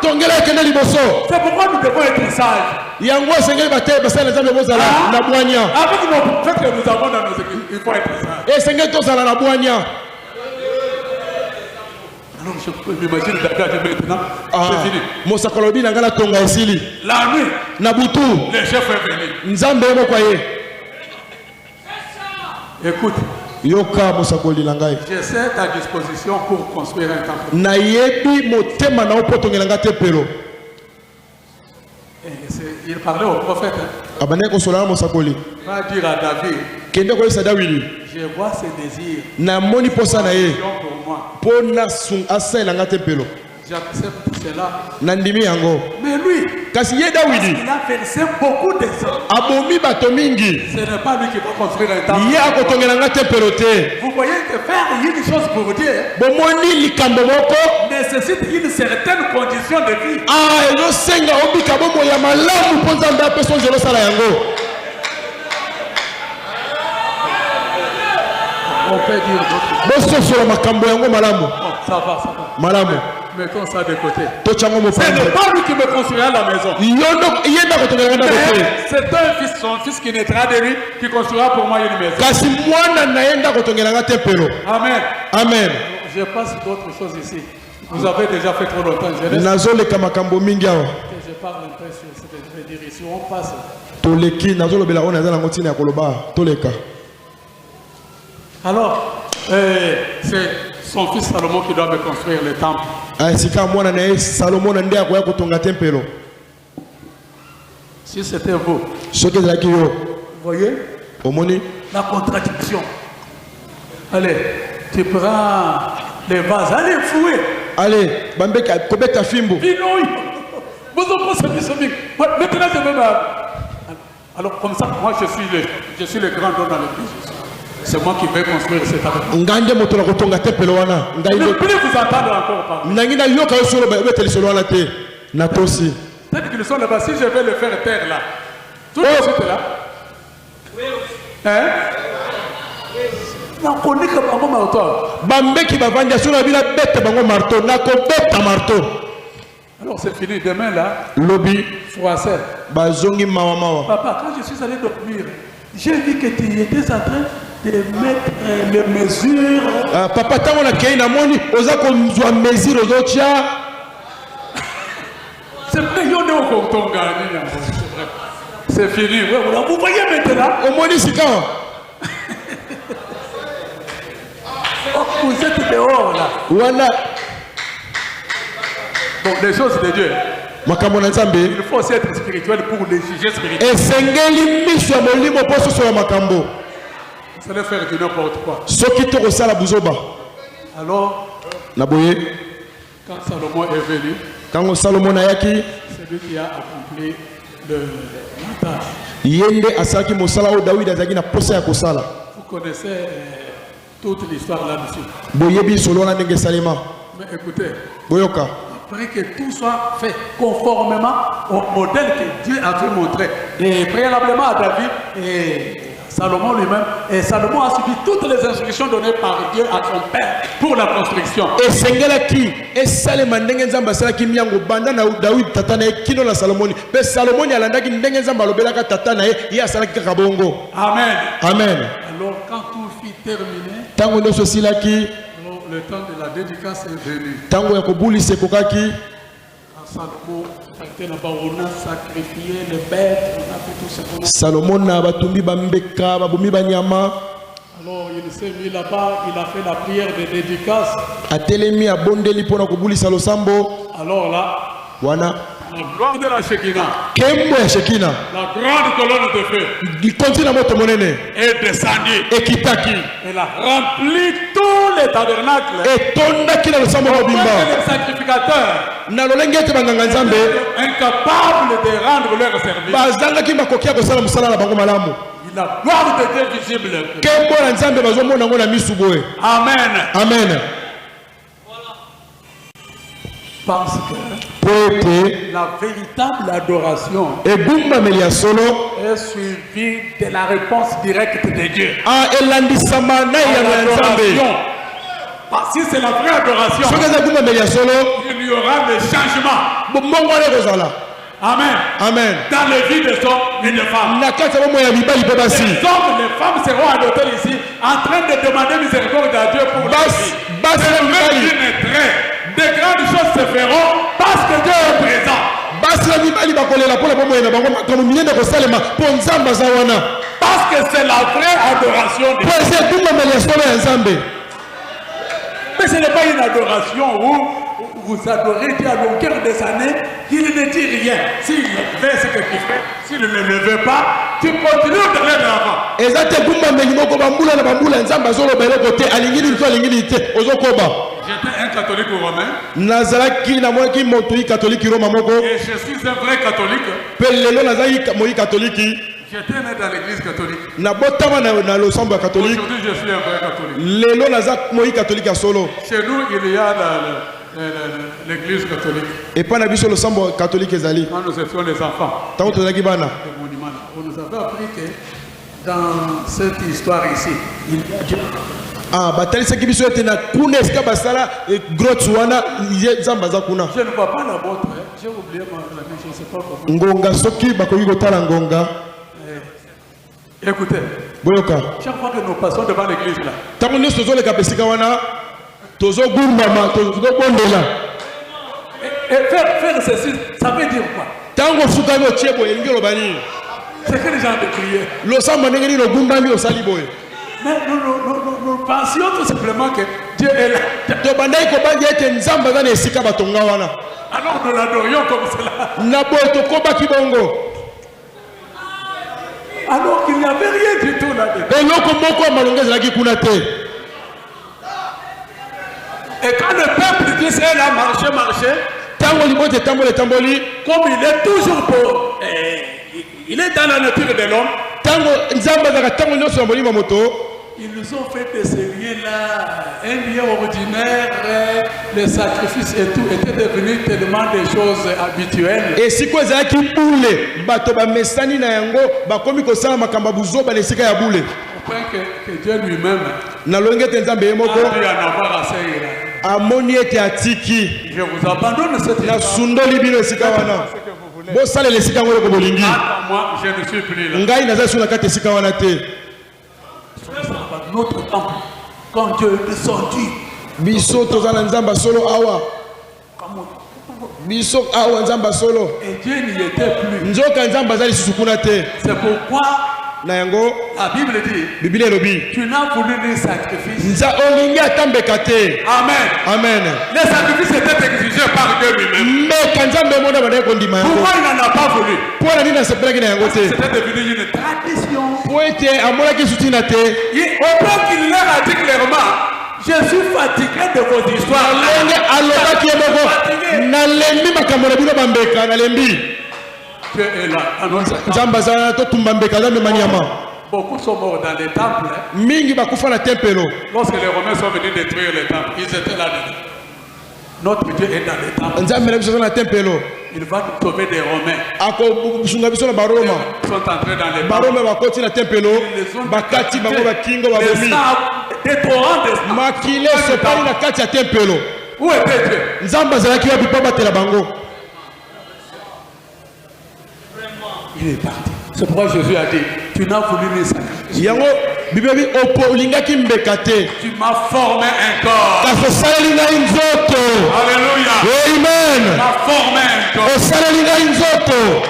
S1: tongela ekende liboso.
S2: C'est pourquoi nous devons être sages.
S1: yango esengeli basali na nzambe bozala na bwanya.
S2: Avec nos faits que nous avons dans nos églises, il faut être sage.
S1: esengeli tozala na bwanya.
S2: Alors je peux m'imaginer David maintenant. C'est fini.
S1: mosakoli alobi na ngai natonga esili.
S2: La nuit,
S1: na butu
S2: le chef est venu.
S1: nzambe ye moko ye.
S2: Écoute,
S1: yoka mosakoli na ngai.
S2: je sais ta disposition pour construire un temple.
S1: nayebi motema na yo mpo tongela ngai tempelo.
S2: Il parlait au prophète. Hein.
S1: abandaki kosola na mosakoli.
S2: Va dire à David,
S1: kende koyebisa dawidi
S2: je vois ses désirs.
S1: namoni posa na ye
S2: Pour moi,
S1: mpo asalela ngai tempelo.
S2: j'accepte cela.
S1: nandimi yango.
S2: Mais lui,
S1: kasi ye dawidi
S2: il a versé beaucoup de sang.
S1: abomi bato mingi.
S2: Ce n'est pas lui qui va construire un temple.
S1: ye akotongela ngai tempelo te.
S2: Vous voyez que faire une chose pour Dieu
S1: bomoni likambo moko
S2: nécessite une certaine condition de vie.
S1: ezosenga obika bomoi ya malamu mpo nzambe apesa ozo elosala yango.
S2: On peut dire d'autres.
S1: bososola makambo yango malamu.
S2: Bon, ça va.
S1: malamu
S2: Mettons ça de côté.
S1: tocyango
S2: Ce
S1: mopanzi.
S2: n'est pas lui qui me construira la maison.
S1: ye nde akotongela ngai ndako te.
S2: C'est un fils, son fils qui naîtra de lui, qui construira pour moi une maison.
S1: kasi mwana na ye nde akotongela ngai tempelo.
S2: Amen.
S1: amen.
S2: Je passe d'autres choses ici. Vous avez déjà fait trop longtemps. Je laisse
S1: nazoleka makambo mingi awa.
S2: que je parle un peu sur ce que je vais dire ici. On passe.
S1: toleki nazolobela oyo naza nango ntina ya koloba toleka.
S2: Alors, c'est son fils Salomon qui doit me construire le temple.
S1: esika mwana na ye salomo na nde akoya kotonga tempelo.
S2: Si c'était vous,
S1: soki ezalaki yo
S2: vous voyez
S1: omoni
S2: la contradiction. Allez, tu prends les vases, allez fouer.
S1: ale bambeka kobeta fimbo.
S2: Inouï. Vous en pensez plus. Maintenant, je vais me... Alors, comme ça, moi, je suis le grand don dans l'église. C'est moi qui vais construire cet temple.
S1: ngai nde moto na kotonga tempelo wana. ngai
S2: Ne
S1: nde
S2: plus vous entendre encore parler.
S1: nangi nayoka yo solo obeta lisolo wana te natosi.
S2: Peut-être qu'ils sont là-bas. Si je vais le faire taire là, tout de suite là. Hein? On connaît que maman m'a autant.
S1: bambeki bavandi aso na bina beta bango marto nakobeta marto.
S2: Alors c'est fini. Demain là,
S1: lobi
S2: froissé.
S1: bazongi mawa mawa.
S2: Papa, quand je suis allé dormir, j'ai vu que tu étais en train de mettre les mesures.
S1: papa ntango nakei namoni oza kozwa mesure ozotya.
S2: C'est vrai, il y en a encore ton gagné. C'est fini. Vous voyez maintenant,
S1: omoni sika
S2: vous êtes dehors là.
S1: wana
S2: Donc les choses de Dieu,
S1: makambo na nzambe
S2: il faut aussi être spirituel pour les juger spirituels.
S1: esengeli miso ya molimo mpo sosola makambo.
S2: C'est de faire du n'importe quoi.
S1: soki tokosala buzoba
S2: Alors,
S1: na boye
S2: quand Salomon est venu,
S1: ntango salomo ayaki
S2: c'est lui qui a accompli la tâche.
S1: ye nde asalaki mosala oyo dawidi azalaki na posa ya kosala.
S2: Vous connaissez toute l'histoire là-dessus.
S1: boyebi lisolo wana ndenge esalema.
S2: Mais écoutez,
S1: boyoka
S2: après que tout soit fait conformément au modèle que Dieu a fait montrer, et préalablement à David et Salomon lui-même, et Salomon a suivi toutes les instructions données par Dieu à son père pour la construction.
S1: esengelaki esalema ndenge nzambe asalaki miango banda na dawidi tata na ye kino na salomoni mpe salomoni alandaki ndenge nzambe alobelaka tata na ye ye asalaki kaka bongo.
S2: Amen.
S1: amen.
S2: Alors quand tout fut terminé,
S1: ntango nyonso esilaki
S2: le temps de la dédicace est venu.
S1: ntango ya kobulisa ekokaki
S2: Salomon, on a sacrifié les bêtes, on a fait tout ce qu'on a.
S1: salomo na batumbi bambeka babomi banyama.
S2: Alors il s'est mis là-bas, il a fait la prière de dédicace.
S1: atelemi abondeli mpona kobulisa losambo
S2: Alors là,
S1: wana
S2: la gloire de la Shekinah,
S1: nkembo ya shekina
S2: la grande colonne de feu
S1: likonzi na moto monene
S2: est descendue.
S1: ekitaki
S2: Elle a rempli tous les tabernacles.
S1: etondaki na losambo
S2: Comment
S1: mobimba
S2: que les sacrificateurs
S1: na lolenge ete banganga nzambe
S2: incapables de rendre leur service.
S1: bazangaki makoki ya kosala mosala na bango malamu
S2: La gloire de Dieu visible.
S1: nkembo na nzambe bazomona yango na misu boye
S2: Amen.
S1: amen
S2: Parce que
S1: po ete
S2: la véritable adoration
S1: egumbameli ya solo
S2: est suivie de la réponse directe de Dieu.
S1: elandisama na eyano ya nzambe
S2: Adoration. Parce que si c'est la vraie adoration,
S1: soki eza egumbameli ya solo
S2: il y aura des changements.
S1: mbongo wana ekozala
S2: Amen.
S1: amen
S2: Dans les vies des hommes et des femmes.
S1: na kati ya bomoi ya mibali mpe basi
S2: Les hommes et les femmes seront à l'hôtel ici en train de demander miséricorde à Dieu pour leur vie.
S1: basi na
S2: Même
S1: mibali
S2: qui naîtrait, de grandes choses se feront parce que Dieu est présent.
S1: basi na mibali bakolela mpona bomoi na bango makambo minene kosalema mpo nzambe aza wana
S2: Parce que c'est la vraie adoration de
S1: mpo
S2: Dieu.
S1: eza egumbameli ya solo ya nzambe
S2: Mais ce n'est pas une adoration où vous adorez Dieu à longueur des années, il ne dit rien. S'il fait ce que tu fais, s'il ne le veut pas, tu continues d'aller de l'avant.
S1: eza te egumbameli moko bambula na bambula ya nzambe azoloba eloko te alingi nini to alingi nini te ozokoba
S2: J'étais un catholique romain
S1: nazalaki namonaki moto katoliki roma moko
S2: et je suis un vrai catholique.
S1: mpe lelo nazalaki moi katoliki
S2: J'étais né dans l'église catholique.
S1: nabotama na losambo ya katolike
S2: Aujourd'hui, je suis un vrai catholique.
S1: lelo naza moi katolike ya solo
S2: Chez nous, il y a l'église catholique.
S1: epai na biso losambo katolike ezali
S2: Quand nous étions les enfants,
S1: ntango tozalaki bana
S2: le monument là, on nous avait appris que dans cette histoire ici, il y a Dieu.
S1: batalisaki biso ete na kuna esika basala grotte wana nzambe aza kuna
S2: Je ne vois pas la vôtre. Hein. J'ai oublié ma famille, je ne sais pas comment.
S1: ngonga soki bakoki kotala ngonga
S2: Écoutez,
S1: boyoka
S2: chaque fois que nous passons devant l'église là,
S1: ntango nyonso tozoleka pesika wana tozogundama tozobondela
S2: et faire ceci, ça veut dire quoi?
S1: ntango ofukami otie boye elingi oloba nini
S2: C'est quel genre de prière?
S1: losambo ndenge nini ogundami osali boye
S2: Mais nous pensions tout simplement que Dieu est là.
S1: tobandaki kobandi ete nzambe aza na esika batonga wana
S2: Alors nous l'adorions comme cela.
S1: na boye tokobaki bongo
S2: Alors qu'il n'y avait rien du tout là-dedans.
S1: eloko moko ya malonga ezalaki kuna te
S2: Et quand le peuple d'Israël a marché,
S1: ntango libota etamboli
S2: comme il est toujours beau, il est dans la nature de l'homme,
S1: ntango nzambe azalaka ntango nyonso ya molimo moto
S2: ils nous ont fait de ce lieu-là un lieu ordinaire, les sacrifices et tout étaient devenus tellement des choses habituelles.
S1: esika ezalaki bule bato bamesani na yango bakomi kosala makambo ya buzoba na esika ya bule
S2: Au point que Dieu lui-même
S1: nalongi ete nzambe ye moko
S2: a dû en avoir assez.
S1: amoni ete atiki
S2: Je vous abandonne cette histoire.
S1: nasundoli bino esika wana
S2: Ce que vous voulez.
S1: bosalela esika yango eloko bolingi
S2: Attends, moi, je ne suis plus là.
S1: ngai naza so na kati esika wana te
S2: Notre temple, quand Dieu est descendu,
S1: biso toza na nzambe solo awa biso awa nzambe solo
S2: et Dieu n'y était plus.
S1: nzoka nzambe aza lisusu kuna te
S2: C'est pourquoi
S1: na yango
S2: la Bible dit,
S1: biblia elobi
S2: tu n'as voulu ni sacrifice.
S1: olingi atambeka te
S2: Amen.
S1: amen
S2: Les sacrifices étaient exigés par Dieu lui-même.
S1: mbeka nzambe mona bandaki kondima yango
S2: Pourquoi il n'en a pas voulu?
S1: mpo na nini asepelaki na yango te
S2: C'était devenu une tradition.
S1: mpo ete amonaki suti na te
S2: Au point qu'il leur a dit clairement, je suis fatigué de vos histoires.
S1: ndenge alobaki ye moko nalembi makambo na bino bambeka nalembi
S2: Dieu est là. À notre temps.
S1: nzambe aza wana totumba mbeka aza mema nyama
S2: Beaucoup sont morts dans les temples.
S1: mingi bakufa na tempelo
S2: Lorsque les Romains sont venus détruire les temples, ils étaient là-dedans. Notre Dieu est dans les temples.
S1: nzambe na biso aza na tempelo
S2: Il va nous sauver des Romains.
S1: akosunga biso na baroma
S2: Ils sont entrés dans les temples.
S1: baroma bakoti na tempelo bakati bango bakingo babomi
S2: Des torrents de sang.
S1: makile esopali na kati ya tempelo
S2: Où était Dieu?
S1: nzambe azalaki wapi mpo abatela bango
S2: Il est parti. C'est pourquoi Jésus a dit, tu n'as voulu ni sacrifice.
S1: yango biblia bi opo olingaki mbeka te
S2: Tu m'as formé un corps.
S1: kasi osaleli ngai nzoto
S2: Alléluia. Tu
S1: amen
S2: m'as formé un corps.
S1: osaleli ngai nzoto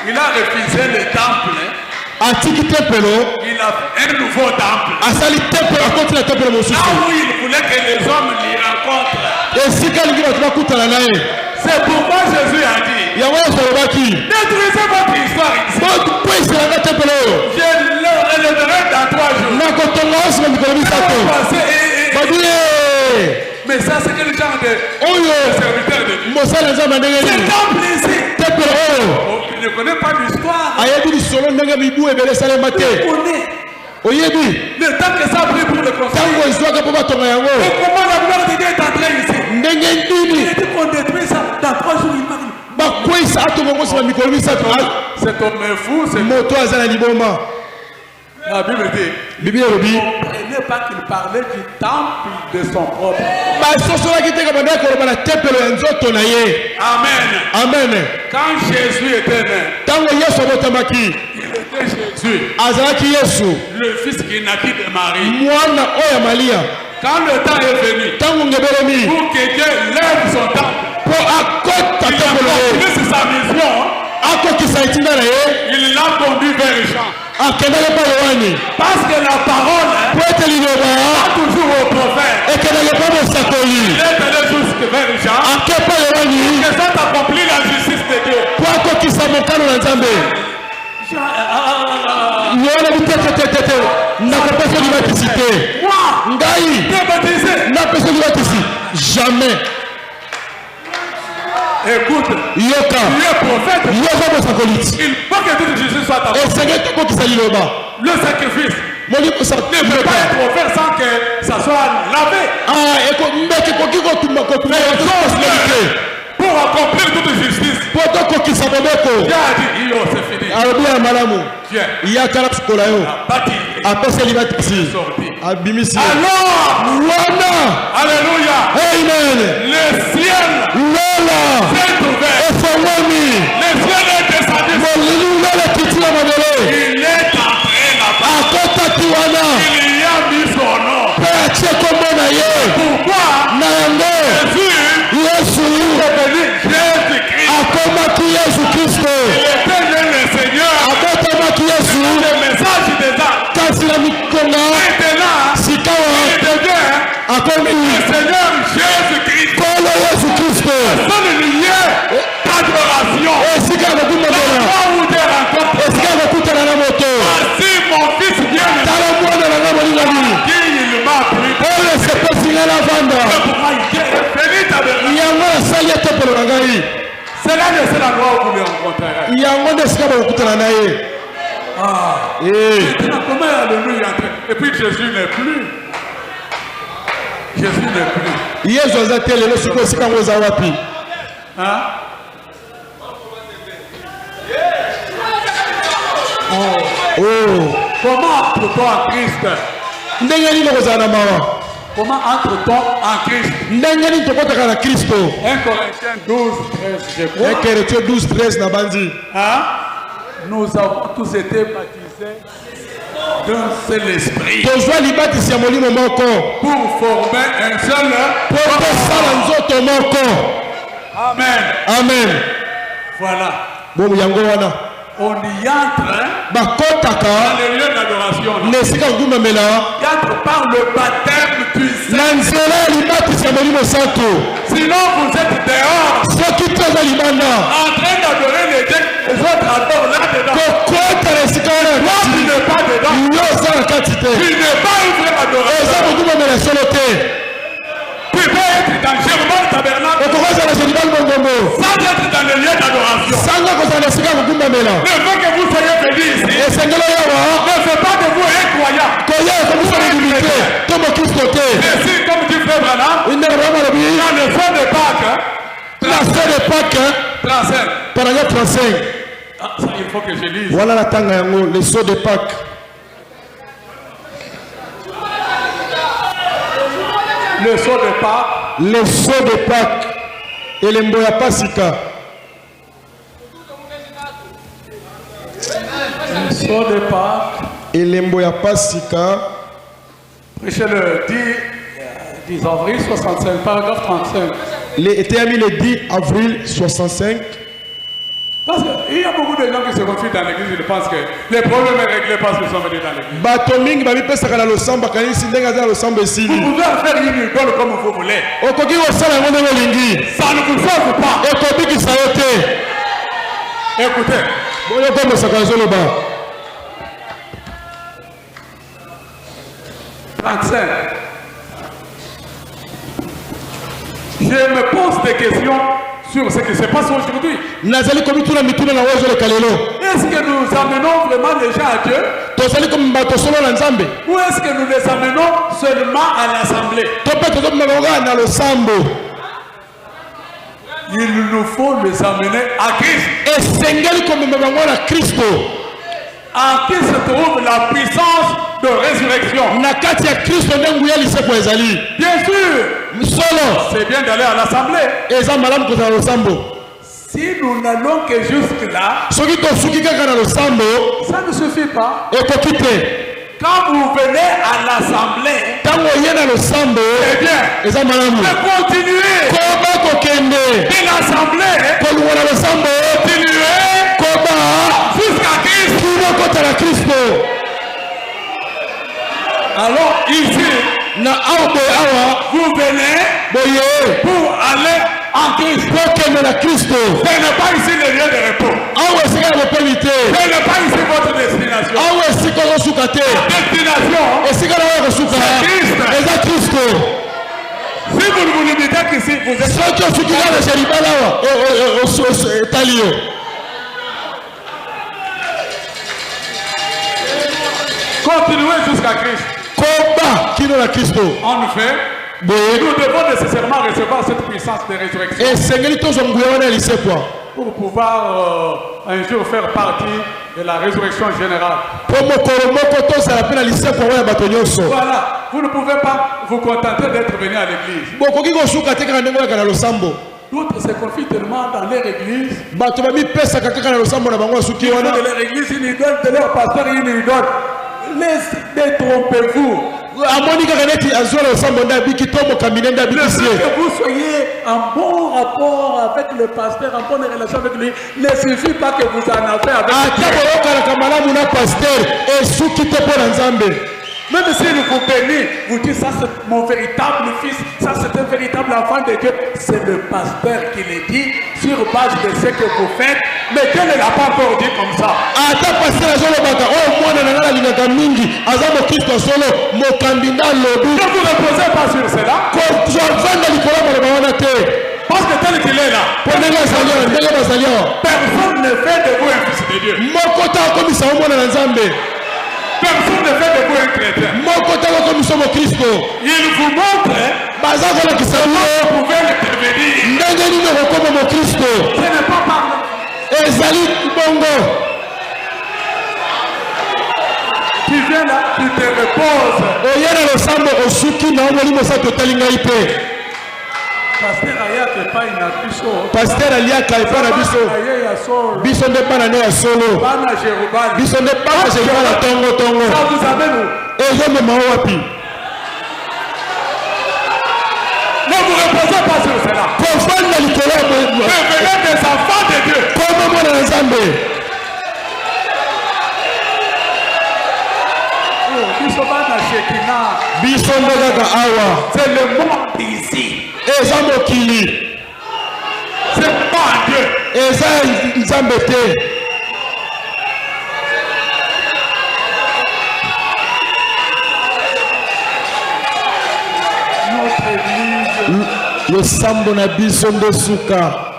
S2: Il a refusé le temple.
S1: atiki tempelo
S2: il a fait un nouveau temple.
S1: asali tempelo akoti na tempelo
S2: Là
S1: mosusu
S2: où il voulait que les hommes l'y rencontrent.
S1: esika alingi bato bakutana na ye
S2: C'est pourquoi Jésus a dit,
S1: yango yesu alobaki
S2: détruisez votre histoire ici.
S1: boiselanga tempelo oyo
S2: Je l'élèverai dans 3 jours.
S1: nakotonga osi na mikolo misato babi
S2: Mais ça, c'est quel genre de
S1: oyo
S2: serviteur de Dieu?
S1: mosala nzambe ndenge
S2: C'est
S1: nini
S2: temple ici.
S1: tempelo oyo
S2: Oh, il ne connaît pas l'histoire.
S1: ayebi lisolo ndenge mibu ebele esalema
S2: Il
S1: te
S2: connaît
S1: oyebi
S2: le temps que ça a pris pour le construire.
S1: ntango ezwaka mpo batonga yango
S2: Et comment la gloire de Dieu est entrée ici?
S1: ndenge
S2: Il
S1: nini
S2: a dit qu'on détruit ça dans 3 jours. Il m'a dit,
S1: bakweyisa atonga ngo nsima mikolo misato
S2: cet homme est fou.
S1: moto aza na liboma
S2: La Bible dit,
S1: bibi elobi
S2: ne comprenez pas qu'il parlait du temple de son propre.
S1: basosolaki te kabanda koloba na tempelo ya nzoto na ye
S2: Amen.
S1: amen
S2: Quand Jésus était né,
S1: ntango yesu abotamaki
S2: il était Jésus,
S1: azalaki yesu
S2: le fils qui naquit de Marie.
S1: mwana oyo ya malia
S2: Quand le temps est venu,
S1: ntango ngebelemi
S2: pour que Dieu lève son temple,
S1: mpo akota
S2: il a
S1: tempelo ye
S2: continué sur sa mission,
S1: akokisa etinda na ye
S2: il l'a conduit vers le champ.
S1: akendaki mpa yowani
S2: Parce que la parole
S1: po ete liloba
S2: est toujours au prophète.
S1: ekendaki mpa mosakoli
S2: Il est allé jusque vers le champ.
S1: ake mpa yowani
S2: Que ça accomplit la justice de Dieu.
S1: po akokisa mokano na nzambe yowana bitetetetete nakopesa libatisi te
S2: Moi,
S1: ngai
S2: Dieu baptisé.
S1: napesa libatisi jamais
S2: Écoute,
S1: yoka
S2: tu es prophète.
S1: yoka mosakoli ti
S2: Il faut que toute justice soit accomplie.
S1: esenge tokokisa liloba
S2: Le sacrifice
S1: molimo
S2: ne peut pas être offert sans que ça soit lavé.
S1: mbeki ekoki kotuma te
S2: Pour accomplir toute justice.
S1: po tokokisa mobeko
S2: Dieu a dit, yo, c'est fini.
S1: alobi ya malamu
S2: Dieu
S1: yatala sukola yo
S2: a bâti.
S1: apesa libatisi
S2: Sorti.
S1: abimisi ye.
S2: Alors,
S1: wana
S2: alléluia,
S1: amen
S2: le ciel
S1: lola
S2: s'est ouvert.
S1: efongwami
S2: Le ciel est descendu.
S1: molili lola ekiti na mabele
S2: Il est entré là-bas.
S1: akotaki wana
S2: Il y a mis son nom.
S1: mpe atie kombo na ye
S2: Pourquoi?
S1: na yango
S2: Jésus
S1: yesu
S2: est venu. Jésus-Christ.
S1: akomaki yesu kristo
S2: Il était né le Seigneur.
S1: abotamaki yesu
S2: Le message des âmes.
S1: kasi na mikonga
S2: Maintenant,
S1: sikawa
S2: il devient
S1: akomi
S2: le Seigneur Jésus-Christ.
S1: kolo yesu kristo
S2: Seul lieu d'adoration.
S1: esika ya kokumamela
S2: Là où des rencontres.
S1: esika ya kokutana na moto
S2: Voici mon fils bien aimé.
S1: tala mwana na nga molingami
S2: Qui il m'a pris.
S1: oyo esepesi nga na vanda
S2: Pourquoi il est venu t'adorer.
S1: yango nasali ye tempelo na ngai
S2: C'est là le seul endroit où vous le rencontrerez.
S1: yango nde esika bakokutana na ye
S2: Maintenant, comment alléluia entrer? Et puis Jésus n'est plus. Jésus n'est plus.
S1: yesu aza te lelo sikoyo esika yango eza wapi
S2: Hein?
S1: Oh.
S2: Comment entre-t-on en Christ?
S1: ndenge nini okozala na mawa
S2: Comment entre-t-on en Christ?
S1: ndenge nini tokotaka na kristo
S2: 1 Corinthiens 12, 13, je crois.
S1: ekeretio 12:13 na bandi
S2: Hein? Nous avons tous été baptisés d'un seul esprit
S1: tozwa libatisi ya molimo moko
S2: pour former un seul.
S1: mpo tosala nzoto moko
S2: Amen.
S1: amen
S2: Voilà.
S1: bomu yango wana
S2: On y entre
S1: bakotaka
S2: dans le lieu d'adoration.
S1: na esika kokumamela
S2: Il entre par le baptême du Saint.
S1: na nzela ya libatisi ya molimo santo
S2: Sinon, vous êtes dehors
S1: soki te oza libanda
S2: en train d'adorer les dieux. Les autres adorent là-dedans.
S1: kokota na esika wana
S2: Toi, tu n'es pas dedans.
S1: yo oza na kati te
S2: Tu n'es pas une vraie
S1: eza
S2: adoration.
S1: kokumamela solo te
S2: Tu peux être dans Germain Tabernacle
S1: okokozala jelibali mongombo
S2: sans être dans le lieu d'adoration.
S1: sanga kozala na esika kokumamela
S2: Le fait que vous soyez venus ici
S1: esengelo yawa
S2: ne fait pas de vous un croyant.
S1: koya ekomisa libimi te to mokristo te
S2: Mais si, comme dit Frère Branham,
S1: indele brama lobi
S2: dans le fond de Pâques,
S1: la se de pake
S2: 35.
S1: paragraphe 35
S2: Ah, ça, il faut que je lise.
S1: wana na tanga yango le saut de pake
S2: Le saut de Pâques,
S1: le saut de pake elembo ya pasika
S2: le saut de Pâques,
S1: elembo ya pasika
S2: prêché le 10 avril 65, paragraphe 35.
S1: eteyami le 10 avril 65
S2: Parce qu'il y a beaucoup beaucoup de gens qui se confient dans l'église, ils pensent que les problèmes sont réglés parce qu'ils sont venus dans l'église.
S1: bato mingi babipesaka na losambo akanisi ndenge aza na losambo
S2: Vous
S1: esili
S2: pouvez faire une idole comme vous voulez.
S1: okoki kosala yango ndenge olingi
S2: Ça ne vous sauve pas.
S1: ekobikisa yo te
S2: Écoutez,
S1: boyo komosaka ezoloba
S2: 35. Je me pose des questions sur ce qui se passe aujourd'hui.
S1: nazali komituna mituna na oyo ezoleka lelo
S2: Est-ce que nous amenons vraiment les gens à Dieu
S1: tozali komema bato solo na nzambe
S2: ou est-ce que nous les amenons seulement à l'assemblée?
S1: to mpe tozomema bango kaka na losambo
S2: Il nous faut les amener à Christ.
S1: esengeli komema bango na kristo
S2: En qui se trouve la puissance de résurrection.
S1: na kati ya kristo nde nguya lisepo ezali
S2: Bien sûr,
S1: solo
S2: c'est bien d'aller à l'assemblée.
S1: eza malamu kozala na losambo
S2: Si nous n'allons que jusque-là,
S1: soki tosuki kaka na losambo
S2: ça ne suffit pas.
S1: ekoki te
S2: Quand vous venez à l'assemblée,
S1: ntango oye na losambo
S2: c'est bien.
S1: eza malamu
S2: Mais continuez
S1: koba kokende
S2: de l'assemblée,
S1: kolunga na losambo
S2: continuez
S1: koba
S2: jusqu'à Christ.
S1: kino kota na kristo
S2: Alors ici,
S1: na awa boye awa
S2: vous venez
S1: boye
S2: pour aller en Christ.
S1: kokende na kristo
S2: Ce n'est pas ici le lieu de repos.
S1: awa esika ya bopemi te
S2: Ce n'est pas ici votre destination.
S1: awa esika ozosuka te
S2: Destination,
S1: esika na oyo kosuka
S2: C'est Christ.
S1: eza kristo
S2: si vous ne vous limitez qu'ici, vous êtes...
S1: soki osuki kaka na jeribala awa etali yo
S2: Continuez jusqu'à Christ.
S1: koba kino na kristo
S2: En effet,
S1: boye
S2: nous devons nécessairement recevoir cette puissance de résurrection
S1: esengeli tozwa nguya wana ya lisekwa
S2: pour pouvoir un jour faire partie de la résurrection générale.
S1: po mokolo moko tozala mpe na lisekwa oyo ya bato nyonso
S2: Voilà, vous ne pouvez pas vous contenter d'être venu à l'église.
S1: bokoki kosuka te kaka ndenge oyaka na losambo
S2: D'autres se confient tellement dans leur église.
S1: bato bamipesaka kaka na losambo na bango basuki
S2: Ils font
S1: wana
S2: de leur église une idole, de leur pasteur une idole. Détrompez-vous.
S1: amoni kaka neti azwa na losambo nde abiki to mokambi nde
S2: Le
S1: abikisi
S2: fait
S1: ye
S2: que vous soyez en bon rapport avec le pasteur, en bonne relation avec lui, ne suffit pas que vous en avez avec
S1: ata
S2: Dieu.
S1: boyokanaka malamu na paster esuki te mpo na nzambe
S2: Même s'il vous bénit, vous dites ça c'est mon véritable fils, ça c'est un véritable enfant de Dieu. C'est le pasteur qui le dit sur base de ce que vous faites, mais Dieu ne l'a pas encore dit comme ça.
S1: ata paster azolobaka oyo mwana na ngai alingaka mingi aza mokristo solo mokambi nde alobi
S2: Ne vous reposez pas sur cela,
S1: kozwavanda likolo ya maloba wana te
S2: parce que tel qu'il est là,
S1: mpo ndenge azali awa ndenge bazali awa
S2: personne ne fait de vous un fils de Dieu.
S1: moko ta akomisa yo mwana na nzambe
S2: Personne ne fait de vous un chrétien.
S1: moko ta akomisa mokristo
S2: Il vous montre
S1: baza kolakisa
S2: comment
S1: bino
S2: vous pouvez le devenir.
S1: ndenge nini okokoma mokristo
S2: Ce n'est pas par
S1: ezali bongo
S2: tu viens là, tu te reposes.
S1: oye na losambo osuki na omoli mosato otali ngai mpe
S2: Pasteur Ayate pa ina biso.
S1: paster aliaka epa na biso
S2: Aye ya solo.
S1: biso nde bana ne ya solo
S2: Bana Jerubali.
S1: biso nde bana jeribala tongo
S2: Ça vous amène où?
S1: ezomema o wapi
S2: Ne vous reposez pas sur cela.
S1: kovanda likolo ya
S2: Devenez des enfants de Dieu.
S1: koma mwana na nzambe
S2: Oh, biso bana Shekina.
S1: biso nde kaka awa
S2: C'est le monde ici.
S1: eza mokili
S2: C'est pas Dieu.
S1: eza nzambe te
S2: Notre église.
S1: losambo na biso nde suka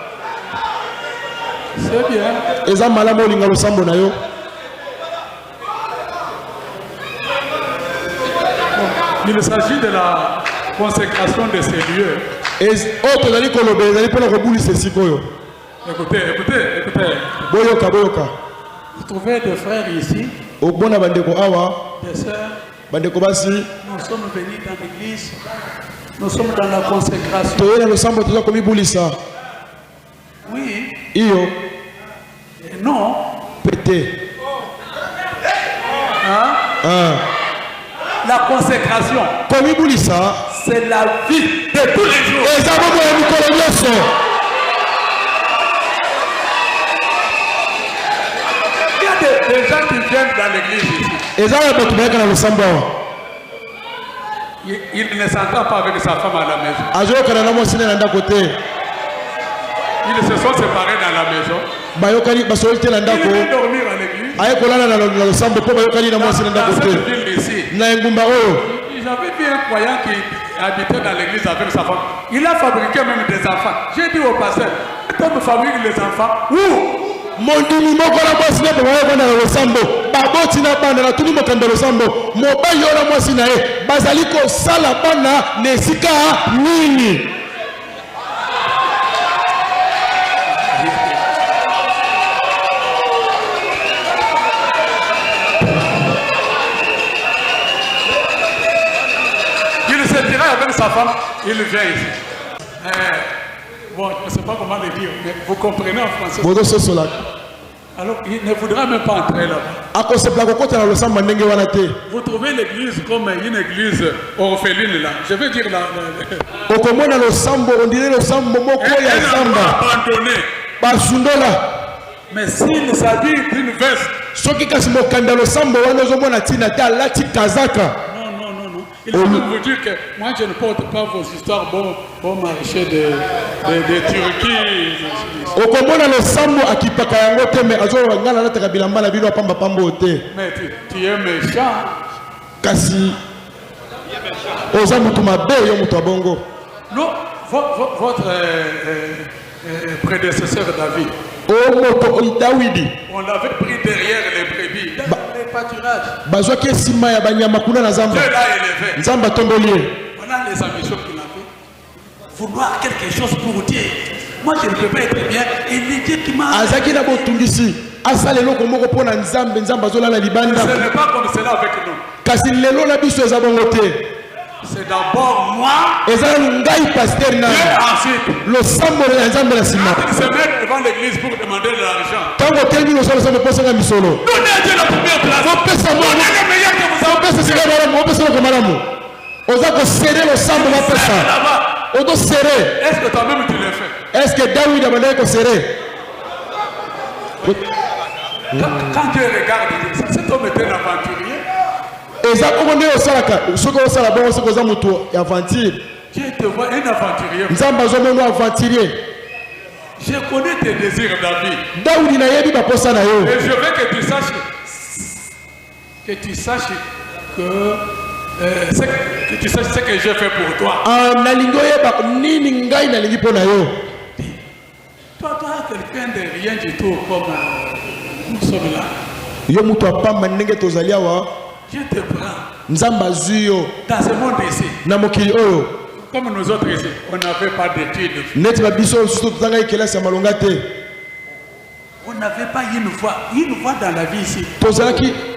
S2: C'est bien.
S1: eza malamu olinga losambo na yo
S2: Il s'agit de la consécration de ces lieux.
S1: oyo tozali koloba ezali mpona kobulisa esika oyo
S2: Écoutez.
S1: boyoka
S2: Vous trouvez des frères ici,
S1: obona bandeko awa
S2: des sœurs.
S1: bandeko basi
S2: Nous sommes venus dans l'église. Nous sommes dans la consécration.
S1: toye na losambo toza komibulisa
S2: Oui
S1: iyo
S2: et non.
S1: pete
S2: Hein? La consécration,
S1: komibulisa
S2: c'est la vie de tous les jours.
S1: eza bomo ya mikolo nyonso
S2: l'église ici.
S1: ezala bato bayaka na losambo awa
S2: Il ne s'entend pas avec sa femme à la maison.
S1: azokana na mwasi na ndako te
S2: Ils se sont séparés dans la maison.
S1: bayokani basoli te na
S2: Il
S1: ndako
S2: vient dormir à l'église.
S1: aye kolala na losambo mpo bayokani na mwasi na ndako
S2: Dans
S1: te
S2: cette ville ici.
S1: na engumba oyo
S2: J'avais vu un croyant qui habitait dans l'église avec sa femme. Il a fabriqué même des enfants. J'ai dit au pasteur, comme fabrique les enfants, où?
S1: mondimi moko na mwasi na bayokana na losambo baboti na bana na tuni mokanda losambo mobali oyo na mwasi na ye bazali kosala bana na esika nini
S2: Avec sa femme, il vient ici. Bon, je ne sais pas comment le dire, mais vous comprenez en français. Alors, il ne voudra même pas entrer là-bas. Vous trouvez l'église comme une église orpheline là. Je veux dire là.
S1: Abandonné.
S2: Mais s'il s'habille d'une veste. Il faut vous dire que moi je ne porte pas vos histoires bon marché de Turquie. Mais tu es méchant. Non, votre prédécesseur David. On l'avait pris derrière les brebis. Les pâturages. Dieu l'a élevé. Voilà les ambitions qu'il a fait. Vouloir quelque chose pour Dieu. Moi je ne peux pas être bien. Et les Dieu qui m'a. Ce n'est pas comme cela avec nous. C'est d'abord moi. Et ensuite. Il se met devant l'église pour demander de l'argent. Donnez à Dieu la première place. Donnez le meilleur que vous avez. Est-ce que toi-même tu l'as fait?
S1: Est-ce que David a demandé qu'on serrait?
S2: Quand Dieu regarde, cet homme était un aventurier. Dieu te voit un aventurier. Je connais tes désirs, David. Et je veux que tu saches ce que j'ai fait pour toi. Toi, quelqu'un de rien du tout comme nous sommes là. Je te prends. Dans ce monde ici. Comme nous autres ici, on n'avait pas d'études. On n'avait pas une voie dans la vie ici.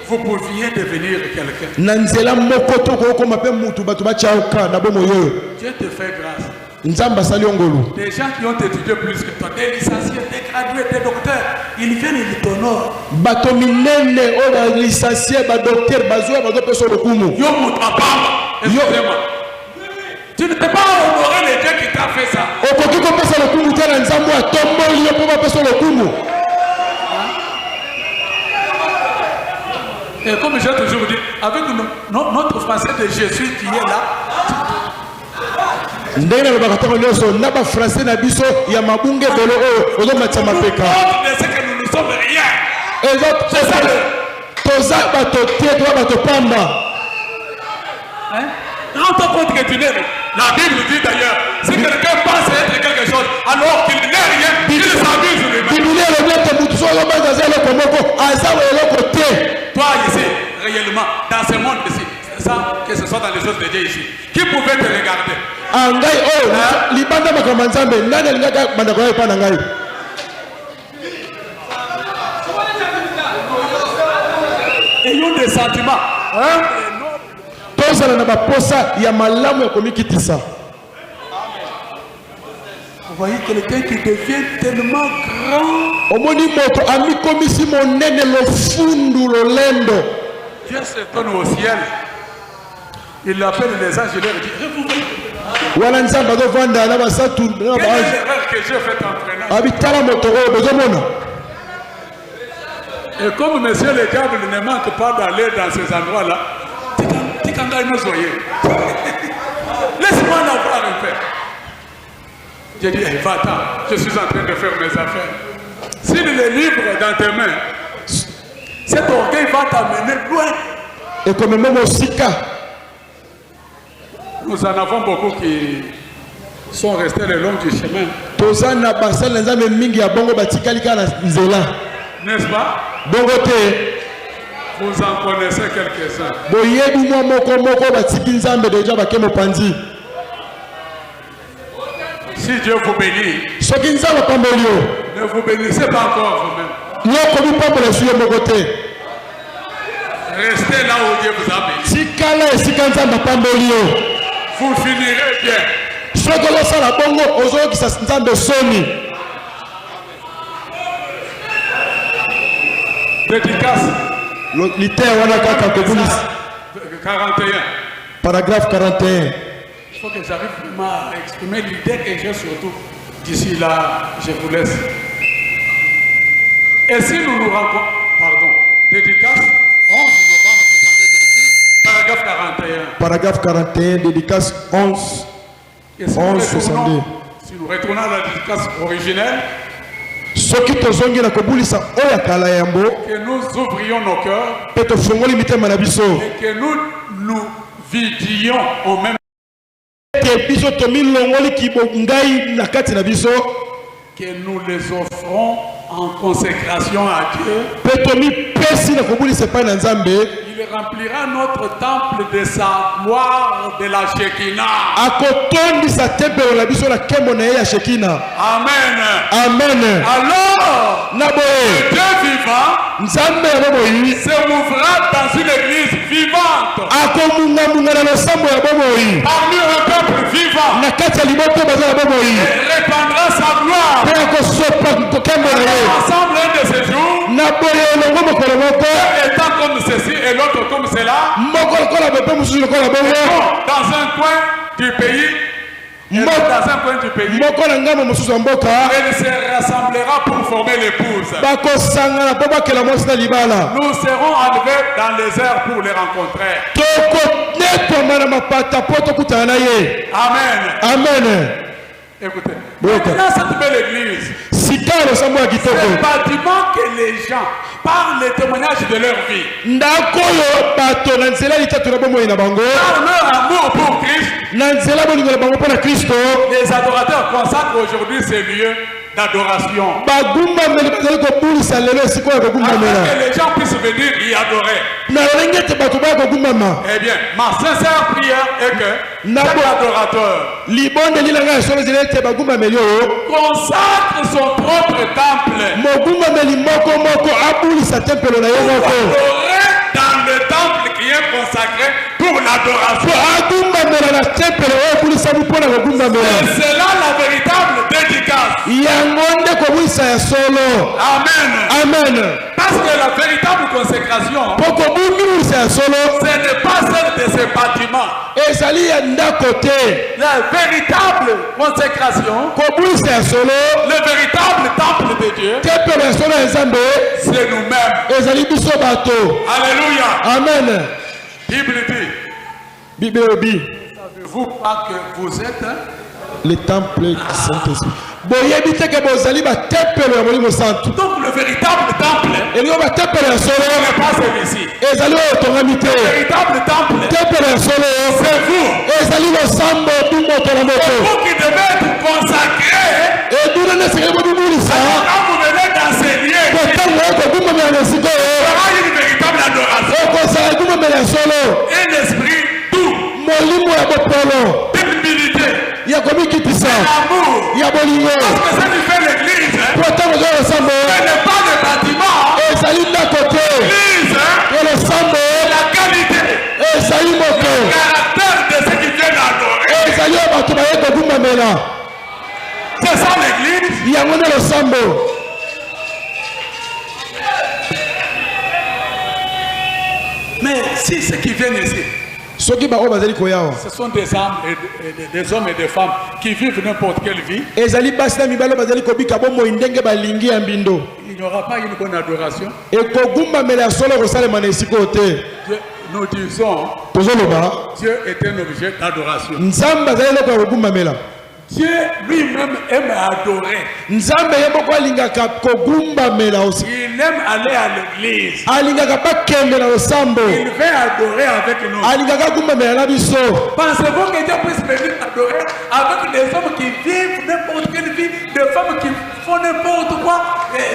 S2: Vous pouviez devenir quelqu'un. Dieu te fait grâce. Des gens qui ont étudié plus que toi, des licenciés, des gradués, des docteurs, ils viennent et ils t'honorent. Excusez-moi. Tu ne peux pas honorer les dieux qui t'a fait ça. Et comme j'ai toujours dit, avec notre français de Jésus qui est là,
S1: ndenge na bakataka nyonso na ba français na biso ya mabunge bolo oyo ozomatisa mapeka
S2: nous sommes rien.
S1: toza bato te toza bato pamba.
S2: Rends-toi compte que tu n'es rien. La Bible dit d'ailleurs, si quelqu'un pense être quelque chose alors qu'il n'est rien, il s'abuse lui-même. Toi ici, réellement, dans ce monde ici, sans que ce soit dans les choses de Dieu ici, qui pouvait te regarder? Ayons des sentiments. Vous voyez quelqu'un qui devient tellement grand. Dieu s'étonne au ciel. Il appelle les anges et leur dit, quelle est l'erreur que j'ai faite en prenant? Et comme monsieur le diable ne manque pas d'aller dans ces endroits-là, laisse-moi en avoir un peu. J'ai dit, hey, va-t'en, je suis en train de faire mes affaires. S'il est libre dans tes mains, cet orgueil va t'amener loin.
S1: Et comme même au Sika,
S2: nous en avons beaucoup qui sont restés le long du chemin. N'est-ce pas? Vous en connaissez quelques-uns. Si Dieu vous bénit, ne vous bénissez pas encore vous-même. Restez là où Dieu vous a béni. Vous finirez bien. Dédicace. 41.
S1: Paragraphe 41.
S2: Il faut que j'arrive vraiment à exprimer l'idée que j'ai surtout. D'ici là, je vous laisse. Et si nous nous rencontrons, pardon, dédicace 11 novembre 62, paragraphe 41.
S1: Paragraphe 41, dédicace 11.
S2: Et si 11 62. Si nous retournons à la dédicace originelle,
S1: que
S2: nous ouvrions nos cœurs et que nous vidions au même que nous les offrons en consécration à Dieu. Il remplira notre temple de sa gloire de la Shekinah. Amen.
S1: Amen.
S2: Alors, Dieu vivant se mouvra dans une église vivante. Parmi un peuple vivant. Et répandra sa gloire. Ensemble un de ces jours. Étant comme ceci et l'autre comme cela. Dans un coin du pays. Dans un coin du pays, elle se rassemblera pour former l'épouse. Nous serons enlevés dans les airs pour les rencontrer. Amen.
S1: Amen.
S2: Écoutez, maintenant cette belle église, c'est le bâtiment que les gens, par les témoignages de leur vie, par leur amour pour Christ, les adorateurs consacrent aujourd'hui ces lieux d'adoration. Afin que les gens puissent venir y adorer. Eh bien, ma sincère prière est que cet adorateur consacre son propre temple dans le temple qui est consacré pour l'adoration. C'est là la véritable dédicace. Amen.
S1: Amen.
S2: Parce que la véritable consécration, ce n'est pas celle de ces bâtiments. La véritable consécration, le véritable temple de Dieu, c'est nous-mêmes. Alléluia.
S1: Amen.
S2: Bible dit, savez-vous pas que vous êtes
S1: le temple du Saint-Esprit. Donc
S2: le véritable temple n'est pas celui-ci. Le véritable temple, c'est vous. C'est vous qui devez être consacrés. Quand vous venez dans ces lieux, il y aura une véritable adoration. Un esprit doux. Humilité. L'amour. Parce que ça qui fait l'église, ce n'est pas le bâtiment. L'église, la qualité, le caractère de ceux qui viennent adorer. C'est ça l'église. Mais si ceux qui viennent ici, ce sont des âmes et des hommes et des femmes qui vivent n'importe quelle vie. Il n'y n'y aura pas une bonne adoration.
S1: ekogumbamela ya solo kosalema na esika oyo te.
S2: Nous disons,
S1: tozoloba
S2: Dieu est un objet d'adoration.
S1: nzambe azali eloko ya kogumbamela.
S2: Dieu lui-même aime adorer.
S1: nzambe ye moko alingaka kogumbamela aussi.
S2: Il aime aller à l'église.
S1: alingaka bakende na losambo.
S2: Il veut adorer avec nous.
S1: alingaka gumbamela na biso.
S2: Pensez-vous que Dieu puisse venir adorer avec des hommes qui vivent n'importe quelle vie, des femmes qui font n'importe quoi?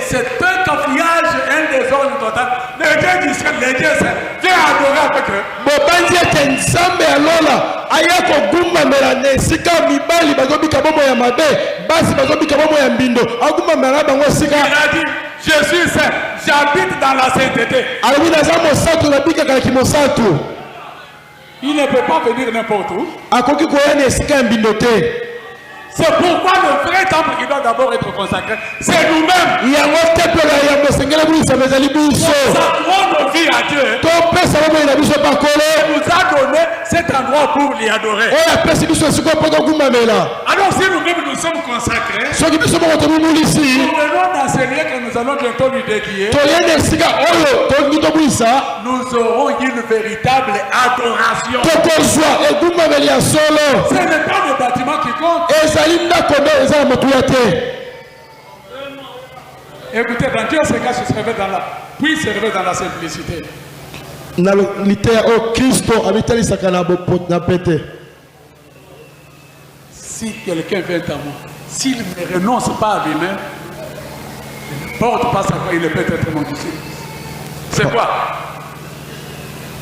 S2: C'est un cafouillage, un désordre total. Le Dieu du ciel, le Dieu saint, viens adorer avec eux.
S1: bobanzi ete nzambe alola aya kogumbamela na esika mibali bazobika bomo ya mabe basi bazobika bomo ya mbindo agumbamela na bango esika.
S2: Il a dit, je suis saint, j'habite dans la sainteté.
S1: alobi naza mosantu nabikaka na kimosantu.
S2: Il ne peut pas venir n'importe où.
S1: akoki koya na esika ya mbindo te.
S2: C'est pourquoi le vrai temple qui doit d'abord être consacré, c'est nous-mêmes.
S1: yango tempelo ya mosengela bulisama ezali biso.
S2: Sacrons nos vies à Dieu.
S1: topesa bomoi na biso bakolo
S2: Il nous a donné cet endroit pour l'y adorer.
S1: oyo apesi biso esika mpo togumbamela.
S2: Alors si nous-mêmes nous sommes consacrés,
S1: soki biso moko tomimulisi
S2: nous venons dans ce lieu que nous allons bientôt lui dédier,
S1: toye na esika oyo tolingi tobulisa
S2: nous aurons une véritable adoration.
S1: tokozwa egumbameli ya solo.
S2: Ce n'est pas le bâtiment qui compte.
S1: ezali ndako nde eza na motuya te.
S2: Écoutez, dans Dieu se cache, se révèle dans la, puis se révèle dans la simplicité.
S1: na liteya oyo kristo abitalisaka na pete.
S2: Si quelqu'un vient à moi, s'il ne renonce pas à lui-même, il ne porte pas sa foi, il ne peut être mon disciple. C'est quoi?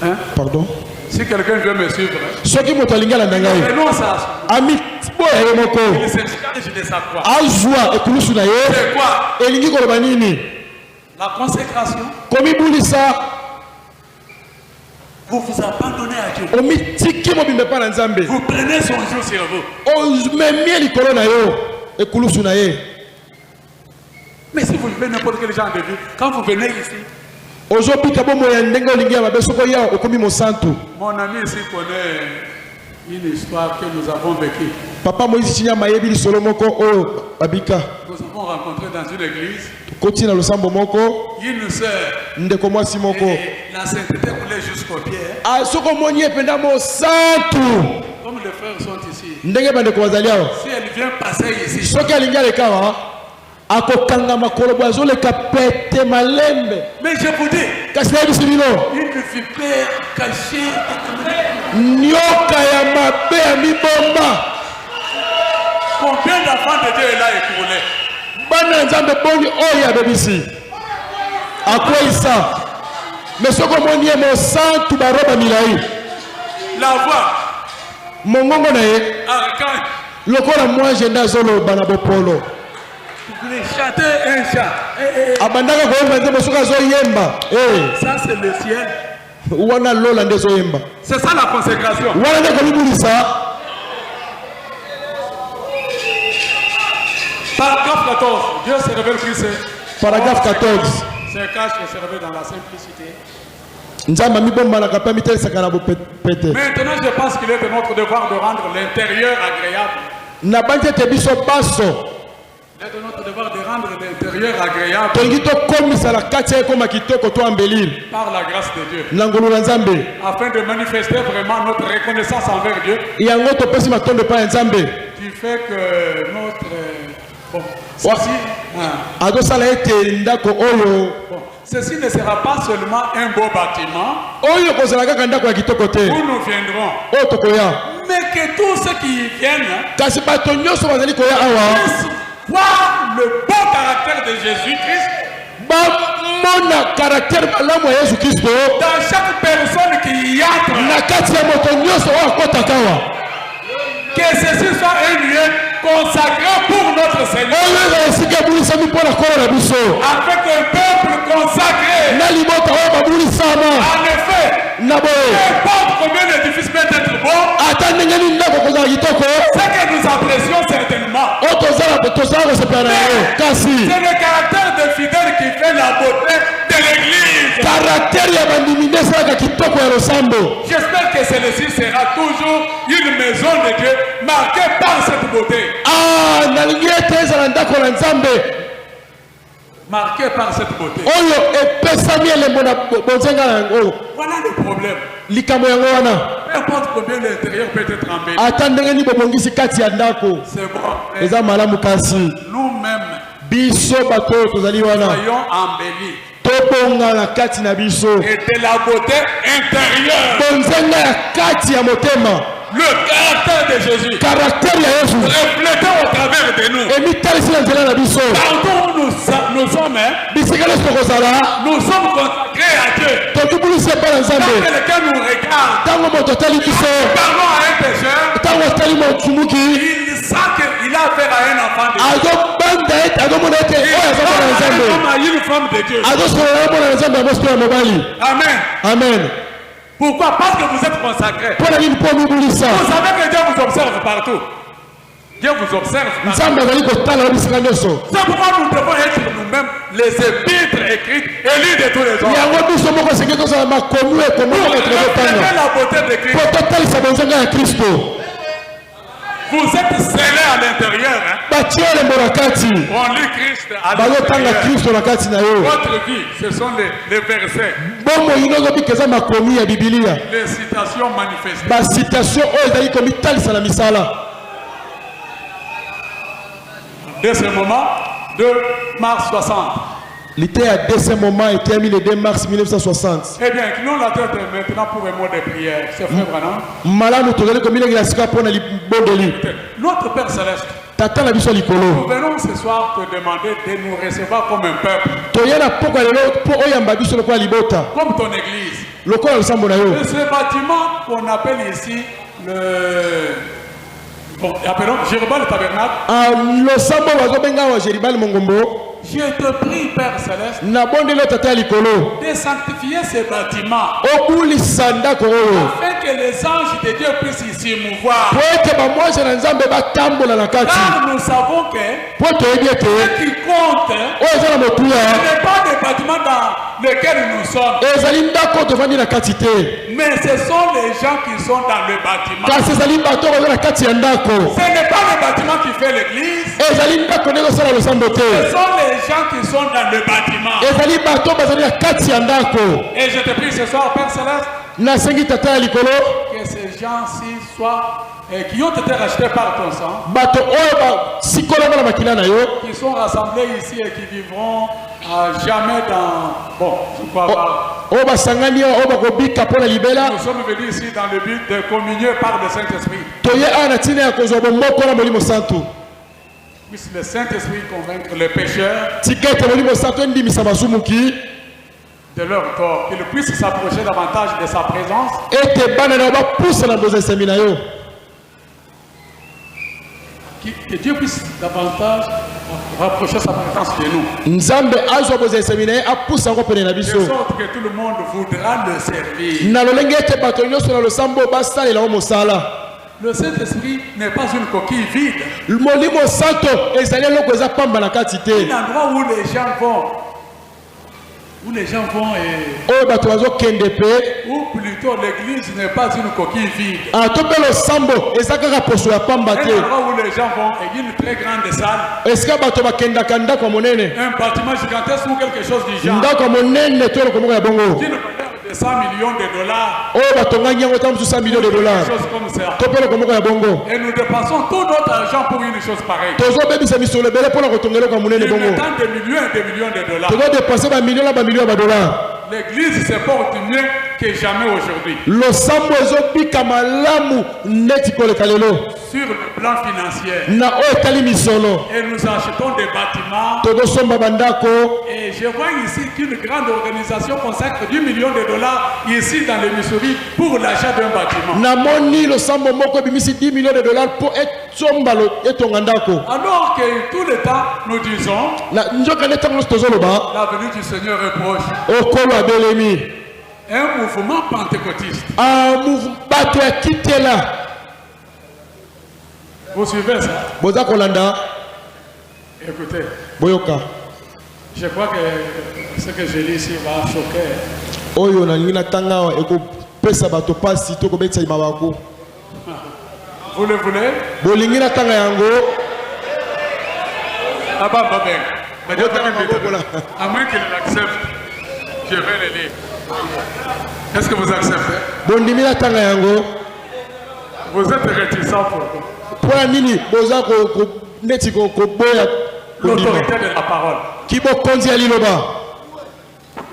S2: Hein?
S1: Pardon.
S2: Si quelqu'un veut me suivre,
S1: soki moto alingi alanda
S2: il
S1: ngai
S2: renonce à
S1: amiboya ye moko
S2: il s'exchange de sa foi.
S1: azwa ekulusu na ye
S2: C'est quoi?
S1: elingi koloba nini?
S2: La consécration.
S1: komibulisa
S2: Vous vous abandonnez à Dieu.
S1: omitiki mobimba epai na nzambe
S2: Vous prenez son jour sur vous.
S1: omemie likolo na yo ekulusu na ye.
S2: Mais si vous vivez n'importe quel genre de vie, quand vous venez ici,
S1: ozobika bomoi ya ndenge olingi ya mabe soki oya okomi mosantu.
S2: mon ami ici connaît une histoire que nous avons vécue.
S1: papa moïse chinyama ayebi lisolo moko oyo babika.
S2: Nous avons rencontré dans une église
S1: tokoti na losambo moko
S2: une sœur.
S1: ndeko mwasi moko
S2: Et la sainteté coulait jusqu'aux pieds.
S1: soki omoni ye mpenza mosantu
S2: Comme les frères sont ici,
S1: ndenge bandeko bazali awa.
S2: si elle vient passer ici,
S1: soki alingi aleka awa akokanga makolo boye azoleka pete malembe.
S2: mais je vous dis,
S1: kasi nayebisi bino
S2: une vipère cachée,
S1: nyoka ya mabe ya mibomba.
S2: combien d'enfants de Dieu est là écoulé?
S1: bana ya nzambe boni oyo abebisi akweyisa. me soki omoni ye mosantu baroba milai
S2: La voix,
S1: mongongo na ye
S2: archange,
S1: lokola mwange nde azoloba na bopolo.
S2: vous voulez chanter un chant.
S1: abandaka koyemba nzambe soki azoyemba
S2: Ça c'est le ciel.
S1: wana lola nde ezoyemba.
S2: C'est ça la consécration.
S1: wana nde komibulisa.
S2: Paragraphe 14. Dieu se révèle qui c'est.
S1: paragraphe 14
S2: Se cache et se révèle dans la simplicité.
S1: nzambe amibombanaka mpe amitelisaka na bopete.
S2: Maintenant, je pense qu'il est de notre devoir de rendre l'intérieur agréable.
S1: nabandi ete biso baso
S2: Il est de notre devoir de rendre l'intérieur agréable
S1: tolingi tokomisa na kati ya ekoma kitoko to embelire
S2: par la grâce de Dieu,
S1: na ngolu na nzambe
S2: afin de manifester vraiment notre reconnaissance envers Dieu
S1: yango topesi matondo epai ya nzambe
S2: du fait que notre... bon, ceci,
S1: azosala ete ndako oyo
S2: bon, ceci ne sera pas seulement un beau bâtiment
S1: oyo kozala kaka ndako ya kitoko te
S2: où nous viendrons,
S1: oyo tokoya
S2: mais que tous ceux qui y viennent
S1: kasi bato nyonso bazali koya awa
S2: puissent voir le beau caractère de Jésus-Christ
S1: bamona karaktere malamu ya yesu kristo
S2: dans chaque personne qui y entre.
S1: na kati ya moto nyonso oyo akotaka awa.
S2: Que ceci soit un lieu consacré pour notre Seigneur,
S1: oyo ezala esika ebulisami mpo na nkolo na biso
S2: avec un peuple consacré.
S1: na libota oyo babulisama
S2: En effet,
S1: na boye
S2: n'importe combien d'édifices peut être bon,
S1: ata ndenge nini ndako kozala kitoko
S2: ce que nous apprécions certainement,
S1: oyo tozala kosepela na yango kasi
S2: c'est le caractère de fidèle qui fait la beauté de l'Église.
S1: karaktere ya bandimi nde esalaka kitoko ya losambo.
S2: J'espère que celle-ci sera toujours une maison de Dieu marquée par cette beauté.
S1: nalingi ete ezala ndako na nzambe
S2: marqué par cette beauté.
S1: oyo epesami elembo na bonzenga yango.
S2: Voilà le problème.
S1: Likambo yango wana.
S2: Peu importe combien l'intérieur peut être embelli.
S1: Ata ndenge ni bobongisi kati ya ndako.
S2: C'est bon.
S1: Eza malamu kasi.
S2: Nous-mêmes,
S1: Biso bato tozali wana.
S2: soyons embellis.
S1: Tobonga na kati na biso.
S2: Et de la beauté intérieure.
S1: Bonzenga ya kati ya motema.
S2: Le caractère de Jésus.
S1: Caractère ya Yesu.
S2: Reflété au travers de nous.
S1: Emitalisi na nzela na biso.
S2: Partout où nous sommes,
S1: Bisika nyonso tokozala.
S2: nous sommes consacrés à Dieu.
S1: Tokibulisi epai na
S2: Quand
S1: Nzambe.
S2: quelqu'un nous regarde,
S1: Ntango moto atali biso.
S2: parlons à un pécheur,
S1: Ntango atali motsumuki.
S2: il sent qu'il a affaire à un enfant de Dieu.
S1: Azobanda ete azomona ete oyo azomona na Nzambe.
S2: Comme à une femme de Dieu.
S1: Azosolola mona na Nzambe yango ya mobali.
S2: Amen.
S1: Amen.
S2: Pourquoi? Parce que vous êtes consacrés.
S1: Mpo na nini mpo mibulisa.
S2: Vous savez que Dieu vous observe partout. Dieu vous observe partout.
S1: Nzambe azali kotala bisika nyonso.
S2: C'est pourquoi nous devons être nous-mêmes les épîtres écrites et lues de tous les hommes.
S1: Yango biso moko esengi tozala makomi ekomoko
S2: Pour
S1: etre
S2: refléter
S1: kotanga.
S2: la beauté de
S1: Mpo
S2: Christ.
S1: totalisa bonzenga ya Kristo.
S2: Vous êtes scellés à l'intérieur.
S1: Batie elembo na kati.
S2: On lit Christ à
S1: Bazotanga
S2: l'intérieur.
S1: Kristo na kati na yo.
S2: Votre vie, ce sont les versets,
S1: Bomoi ino ozobika eza makomi ya Bibilia.
S2: les citations manifestées.
S1: Basitation oyo ezali komitalisa na misala.
S2: De ce moment, 2 mars 60.
S1: L'ité à dès ce moment était mis le 2 mars 1960.
S2: Eh bien, inclinons la tête maintenant pour un mot de prière. C'est frère Branham.
S1: Malamu tozali komilengi na sika mpona libondeli.
S2: Notre Père Céleste,
S1: Tata na biso
S2: nous
S1: likolo.
S2: venons ce soir te demander de nous recevoir comme un peuple,
S1: Toya na poko lelo po oyamba biso lokola libota.
S2: comme ton église.
S1: Lokola losambo na yo.
S2: Et ce bâtiment qu'on appelle ici appelons Jéruba le tabernacle.
S1: Losambo bazobenga wa Jeribal Mongombo.
S2: Je te prie, Père Céleste,
S1: Na bondelo tata ya likolo.
S2: de sanctifier ce bâtiment
S1: Obulisa ndako oyo.
S2: afin que les anges de Dieu puissent s'y mouvoir.
S1: Po ete bamwasi na Nzambe batambola na kati.
S2: Car nous savons que
S1: Po toyebi ete
S2: ce qui compte
S1: oyo eza na
S2: ce
S1: motuya.
S2: n'est pas des bâtiments dans lesquels nous sommes,
S1: Ezali ndako tovandi na kati te.
S2: mais ce sont les gens qui sont dans le bâtiment.
S1: Kasi ezali bato oyo na kati ya ndako.
S2: Ce n'est pas le bâtiment qui fait l'église,
S1: Ezali ndako ndenge osala losambo
S2: ce
S1: te.
S2: sont les gens qui sont dans le bâtiment.
S1: Ezali bato bazali na kati ya ndako.
S2: Et je te prie ce soir, Père Céleste,
S1: Nasengi tata ya likolo.
S2: que ces gens-ci soient, qui ont été rachetés par ton sang,
S1: Bato oyo basikolongo na makila na yo.
S2: qui sont rassemblés ici et qui vivront à jamais dans... Bon, je crois pas.
S1: Oyo basangani oyo bakobika mpona libela.
S2: Nous sommes venus ici dans le but de communier par le Saint-Esprit.
S1: Toye awa na ntina ya kozwa bomoko na molimo santu.
S2: Puisse le Saint-Esprit convaincre les pécheurs
S1: Tika ete molimo santu endimisa basumuki.
S2: de leur tort, qu'ils puissent s'approcher davantage de sa présence,
S1: Ete bana na yo bapusa na bozesemi na yo.
S2: que Dieu puisse davantage rapprocher sa présence de nous,
S1: Nzambe azwa bozesemi na ye apusa yango pene na
S2: de
S1: biso.
S2: sorte que tout le monde voudra le servir.
S1: Na lolenge ete bato nyonso na losambo basalela yo mosala.
S2: Le Saint-Esprit n'est pas une coquille vide,
S1: Molimo santo ezali eloko eza pamba na kati te.
S2: un endroit où les gens vont, et
S1: Oyo bato bazokende pe.
S2: ou plutôt l'église n'est pas une coquille vide.
S1: To mpe losambo eza kaka poso ya pamba
S2: Un
S1: te.
S2: endroit où les gens vont et une très grande salle,
S1: Esika bato bakendaka ndako ya monene.
S2: un bâtiment gigantesque ou quelque chose du genre,
S1: Ndako ya monene to eloko moko ya bongo.
S2: d'une valeur de 100 millions de dollars,
S1: Oyo batongaki yango ta mosusu 100 millions de dollars.
S2: quelque chose comme ça.
S1: To mpe eloko moko ya bongo.
S2: Et nous dépensons tout notre argent pour une chose pareille.
S1: Tozobebisa misolo ebele mpona kotonga eloko ya monene
S2: Il
S1: bongo.
S2: mettant des millions et des millions de dollars.
S1: Tozodepense bamilio na bamilio ya badolar.
S2: L'église se porte mieux que jamais aujourd'hui.
S1: Losambo ezobika malamu neti koleka lelo.
S2: Sur le plan financier.
S1: Na oyo etali misolo.
S2: Et nous achetons des bâtiments.
S1: Tozosomba bandako.
S2: Et je vois ici qu'une grande organisation consacre 10 millions de dollars ici dans le Missouri pour l'achat d'un bâtiment.
S1: Namoni losambo moko ebimisi 10 millions de dollars pour etomba etonga ndako.
S2: Alors que tout le temps nous disons
S1: Na nzoka nde ntango nyonso tozoloba
S2: la venue du Seigneur est proche.
S1: okolo abelemi.
S2: Un mouvement pentecôtiste.
S1: Bato ya kitela.
S2: Vous suivez ça?
S1: Boza kolanda.
S2: Écoutez,
S1: Boyoka.
S2: je crois que ce que je lis ici va choquer.
S1: Oyo na ngina tanga wa ekopesa bato pasi to kobetisa mabako.
S2: Vous le voulez?
S1: Bolingi na tanga yango.
S2: Ah bah, bah, ben. À moins qu'il l'accepte, je vais le lire. Est-ce que vous acceptez?
S1: Bondimila tanga yango.
S2: Vous êtes réticent
S1: Pour nini boza ko neti ko boya
S2: l'autorité de la parole.
S1: Ki bo konzi ya liloba.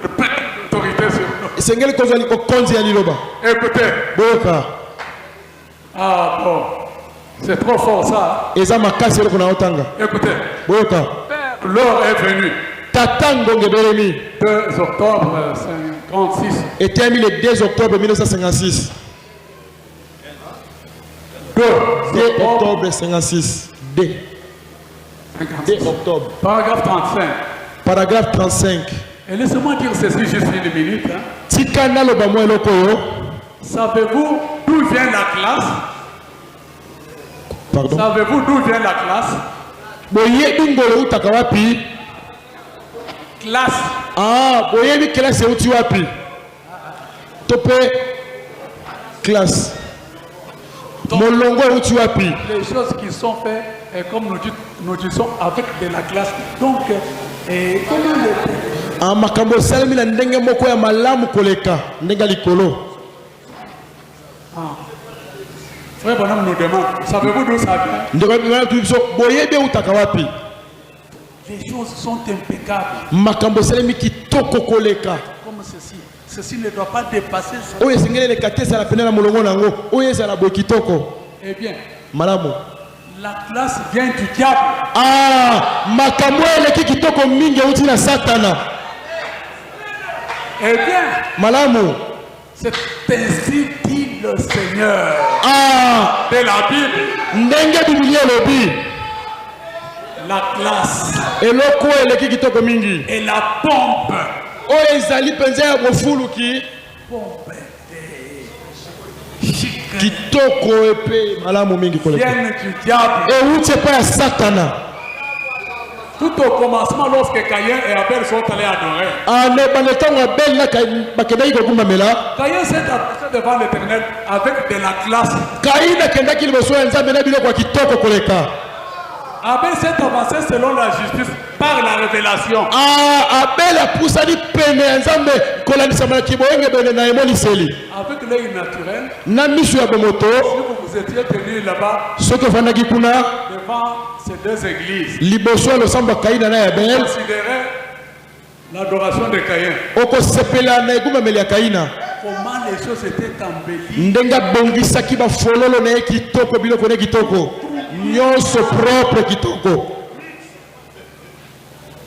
S2: L'autorité sur nous.
S1: Sengeli konzi ko konzi ya liloba.
S2: Écoutez.
S1: Boka.
S2: Ah bon. C'est trop fort ça.
S1: Eza makasi ko na otanga.
S2: Écoutez.
S1: Boka.
S2: L'heure est venue.
S1: Tatango ngebelemi.
S2: 2 octobre 56.
S1: Et terminé le 2 octobre 1956. 2 octobre 56. 2 octobre.
S2: Paragraphe 35.
S1: Paragraphe 35.
S2: Et laissez-moi dire ceci juste une minute. Hein.
S1: Tikana lo bamo eloko yo.
S2: Savez-vous d'où vient la classe?
S1: Pardon.
S2: Savez-vous d'où vient la classe?
S1: Boye bingolo utaka wapi?
S2: Classe.
S1: Ah, boye bi classe uti wapi? Tope classe. Molongo uti wapi?
S2: Les choses qui sont faites, et comme nous disons, avec de la classe. Donc, comment le...
S1: Ah, makambo salmi na ndenge moko ya malamu koleka, ndenge likolo.
S2: Ah. Frère Bonhomme nous demande, savez-vous d'où ça vient?
S1: Boye bi utaka wapi?
S2: Les choses sont impeccables.
S1: Makambo salmi kitoko koleka.
S2: Comme ceci. Ceci ne doit pas dépasser ça.
S1: Oye singele le katesa la penela molongo nango. Oye za la boyekitoko.
S2: Eh bien,
S1: malamu.
S2: La classe vient du diable.
S1: Ah, makambo eleki kitoko mingi uti na satana.
S2: Eh bien,
S1: malamu.
S2: C'est ainsi dit le Seigneur.
S1: Ah,
S2: de la Bible.
S1: Ndenge Biblia lobi.
S2: La classe.
S1: Eloko eleki kitoko mingi.
S2: Et la pompe.
S1: Oye ezali penza ya bofuluki.
S2: Pompe.
S1: Kitoko epe malamu mingi koleka.
S2: Viennent du diable.
S1: Et uti pa ya satana.
S2: Tout au commencement, lorsque Caïn et Abel sont allés adorer.
S1: Ah, ne banetango Abel na bakendaki kokuma mela.
S2: Caïn s'est adressé devant l'Éternel avec de la classe.
S1: Caïn akendaki liboso ya Nzambe na biloko ya kitoko koleka.
S2: Abel s'est avancé selon la justice par la révélation.
S1: Ah, Abel a poussé di pene ya Nzambe kolandisa na kiboyenge bene na emoniseli.
S2: Avec l'œil naturel.
S1: Na misu ya bomoto.
S2: Si vous étiez tenu là-bas.
S1: Soki ofandaki kuna.
S2: Devant ces deux églises.
S1: Liboso lo samba Caïn na Abel.
S2: Considérez l'adoration de Caïn.
S1: Okosepela na egumameli ya Caïna.
S2: Comment les choses étaient embellies.
S1: Ndenga bongisaki ba fololo na kitoko biloko na kitoko. Nyonso propre kitoko.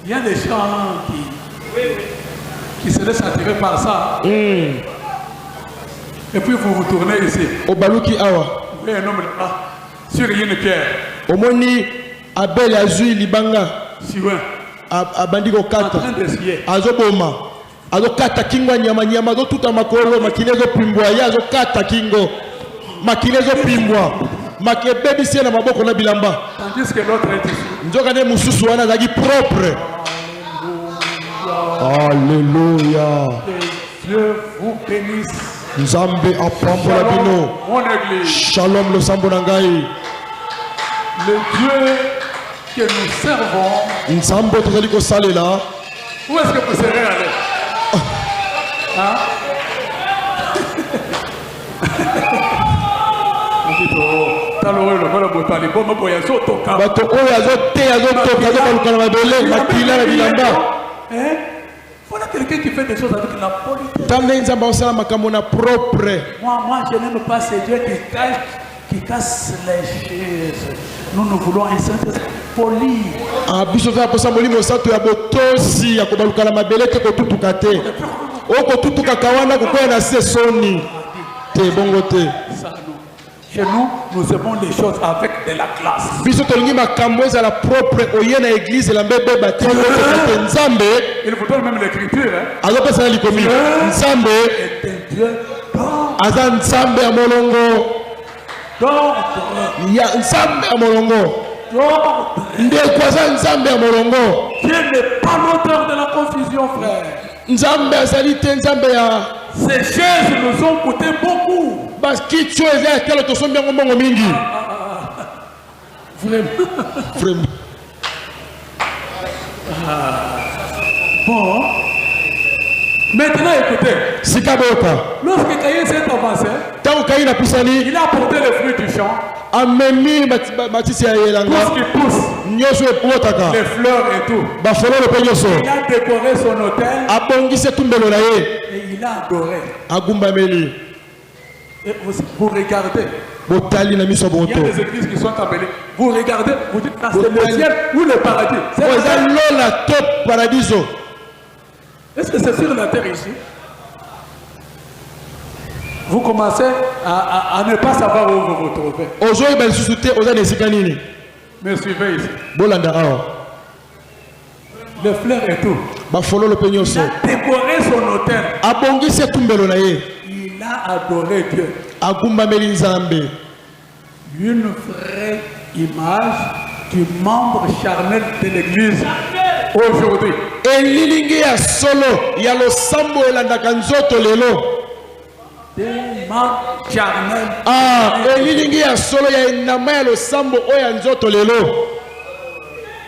S2: Il y a des gens qui se laissent attirer par ça. Et puis vous vous tournez ici.
S1: Obaluki awa.
S2: Vous voyez un homme là, sur une pierre.
S1: Omoni Abel azui libanga.
S2: Siwen.
S1: Abandiko kata.
S2: En train d'essuyer.
S1: Azoboma. Azokata kingo nyama nyama zo tuta makolo makinezo pimbwa ya azokata kingo. Makinezo pimbwa. Makebebi sie na maboko na bilamba.
S2: Tandis que l'autre est ici.
S1: Nzoka ne mususu wana zaki propre. Alléluia.
S2: Que Dieu vous bénisse.
S1: Nzambe apambola bino.
S2: Mon église.
S1: Shalom lo sambo na ngai.
S2: Le Dieu que nous servons.
S1: Nzambe tozali ko salela.
S2: Où est-ce que vous serez allé? Hein?
S1: Bato oyo azoteya azotoka azobaluka na mabele makila na bilamba.
S2: Voilà quelqu'un qui fait des choses avec la politique.
S1: Tande nzamba osala makambo na propre.
S2: Moi je n'aime pas ces dieux qui cassent les chaises. Nous voulons un saint poli.
S1: Ah, biso za posa molimo sato ya botosi ya kobaluka na mabele te kotutuka te. Oko tutuka kawana kukoya na sesoni. Te bongo te.
S2: Chez nous, nous aimons les choses avec de la classe.
S1: Biso tolingi makambo za la propre oye na église la mbebe batia ko nzambe.
S2: Il vous donne même l'écriture.
S1: Azo pesa na likomi. Nzambe
S2: est un Dieu
S1: aza nzambe ya molongo. Ya nzambe ya molongo. Ndeko aza nzambe ya molongo.
S2: Dieu n'est pas l'auteur de la confusion, frère.
S1: Nzambe azali te nzambe ya.
S2: Ces chaises nous ont coûté beaucoup.
S1: Parce que tu es là, tu es là, mingi.
S2: Vraiment.
S1: Vraiment.
S2: Bon. Maintenant, écoutez.
S1: Sikaboka.
S2: Lorsque Caïn s'est avancé,
S1: Tant Caïn a poussé,
S2: il a apporté le fruit du champ.
S1: Amemi matisi ya yelanga.
S2: Tout ce qui pousse.
S1: Nyoso epotaka.
S2: Les fleurs et tout.
S1: Bafololo pe nyoso.
S2: Il a décoré son hôtel.
S1: Abongise tumbelo na ye.
S2: Et il a adoré.
S1: Agumbameli.
S2: Et vous regardez.
S1: Botali na miso
S2: Il y a
S1: bonto.
S2: des églises qui sont appelées. Vous regardez, vous dites, ah, c'est le ciel ou le paradis.
S1: Oza lola top paradiso.
S2: Est-ce que c'est sur la terre ici? Vous commencez à ne pas savoir où vous vous trouvez.
S1: Ozoyi ba lisusu te oza na esika nini.
S2: Me suivez ici.
S1: Bolanda awa.
S2: Les fleurs et tout.
S1: Bafololo pe
S2: Il
S1: nyoso.
S2: a décoré son hôtel.
S1: Abongise tumbelo na ye.
S2: Il a adoré Dieu.
S1: Agumbameli nzambe.
S2: Une vraie image du membre charnel de l'église aujourd'hui.
S1: Elilingi ya solo ya losambo elandaka nzoto lelo.
S2: Des membres charnels.
S1: Elilingi ya solo ya enama ya losambo oya nzoto lelo.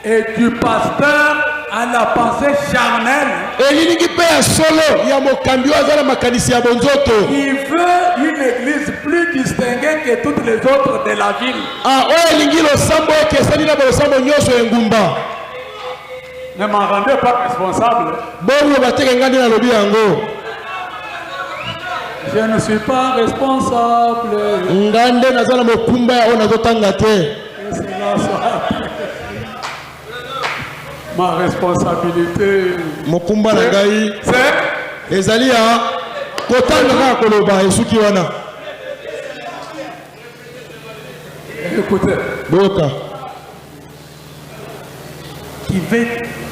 S2: Et du pasteur à la pensée charnelle.
S1: Elilingi pe ya solo ya mokambi oyo aza na makanisi ya bonzoto.
S2: Il veut une église plus distinguée que toutes les autres de la ville.
S1: Oyo elingi losambo ekesani na balosambo nyonso ya engumba.
S2: Ne m'en rendez pas responsable.
S1: Bongo bateke nga nde nalobi yango.
S2: Je ne suis pas responsable.
S1: Nga nde naza na mokumba ya oyo nazotanga te.
S2: Que cela soit ma responsabilité.
S1: Mokumba na ngai
S2: C'est
S1: ezali ya kotanga kaka koloba esuki wana.
S2: écoutez,
S1: Boyoka.
S2: qui veut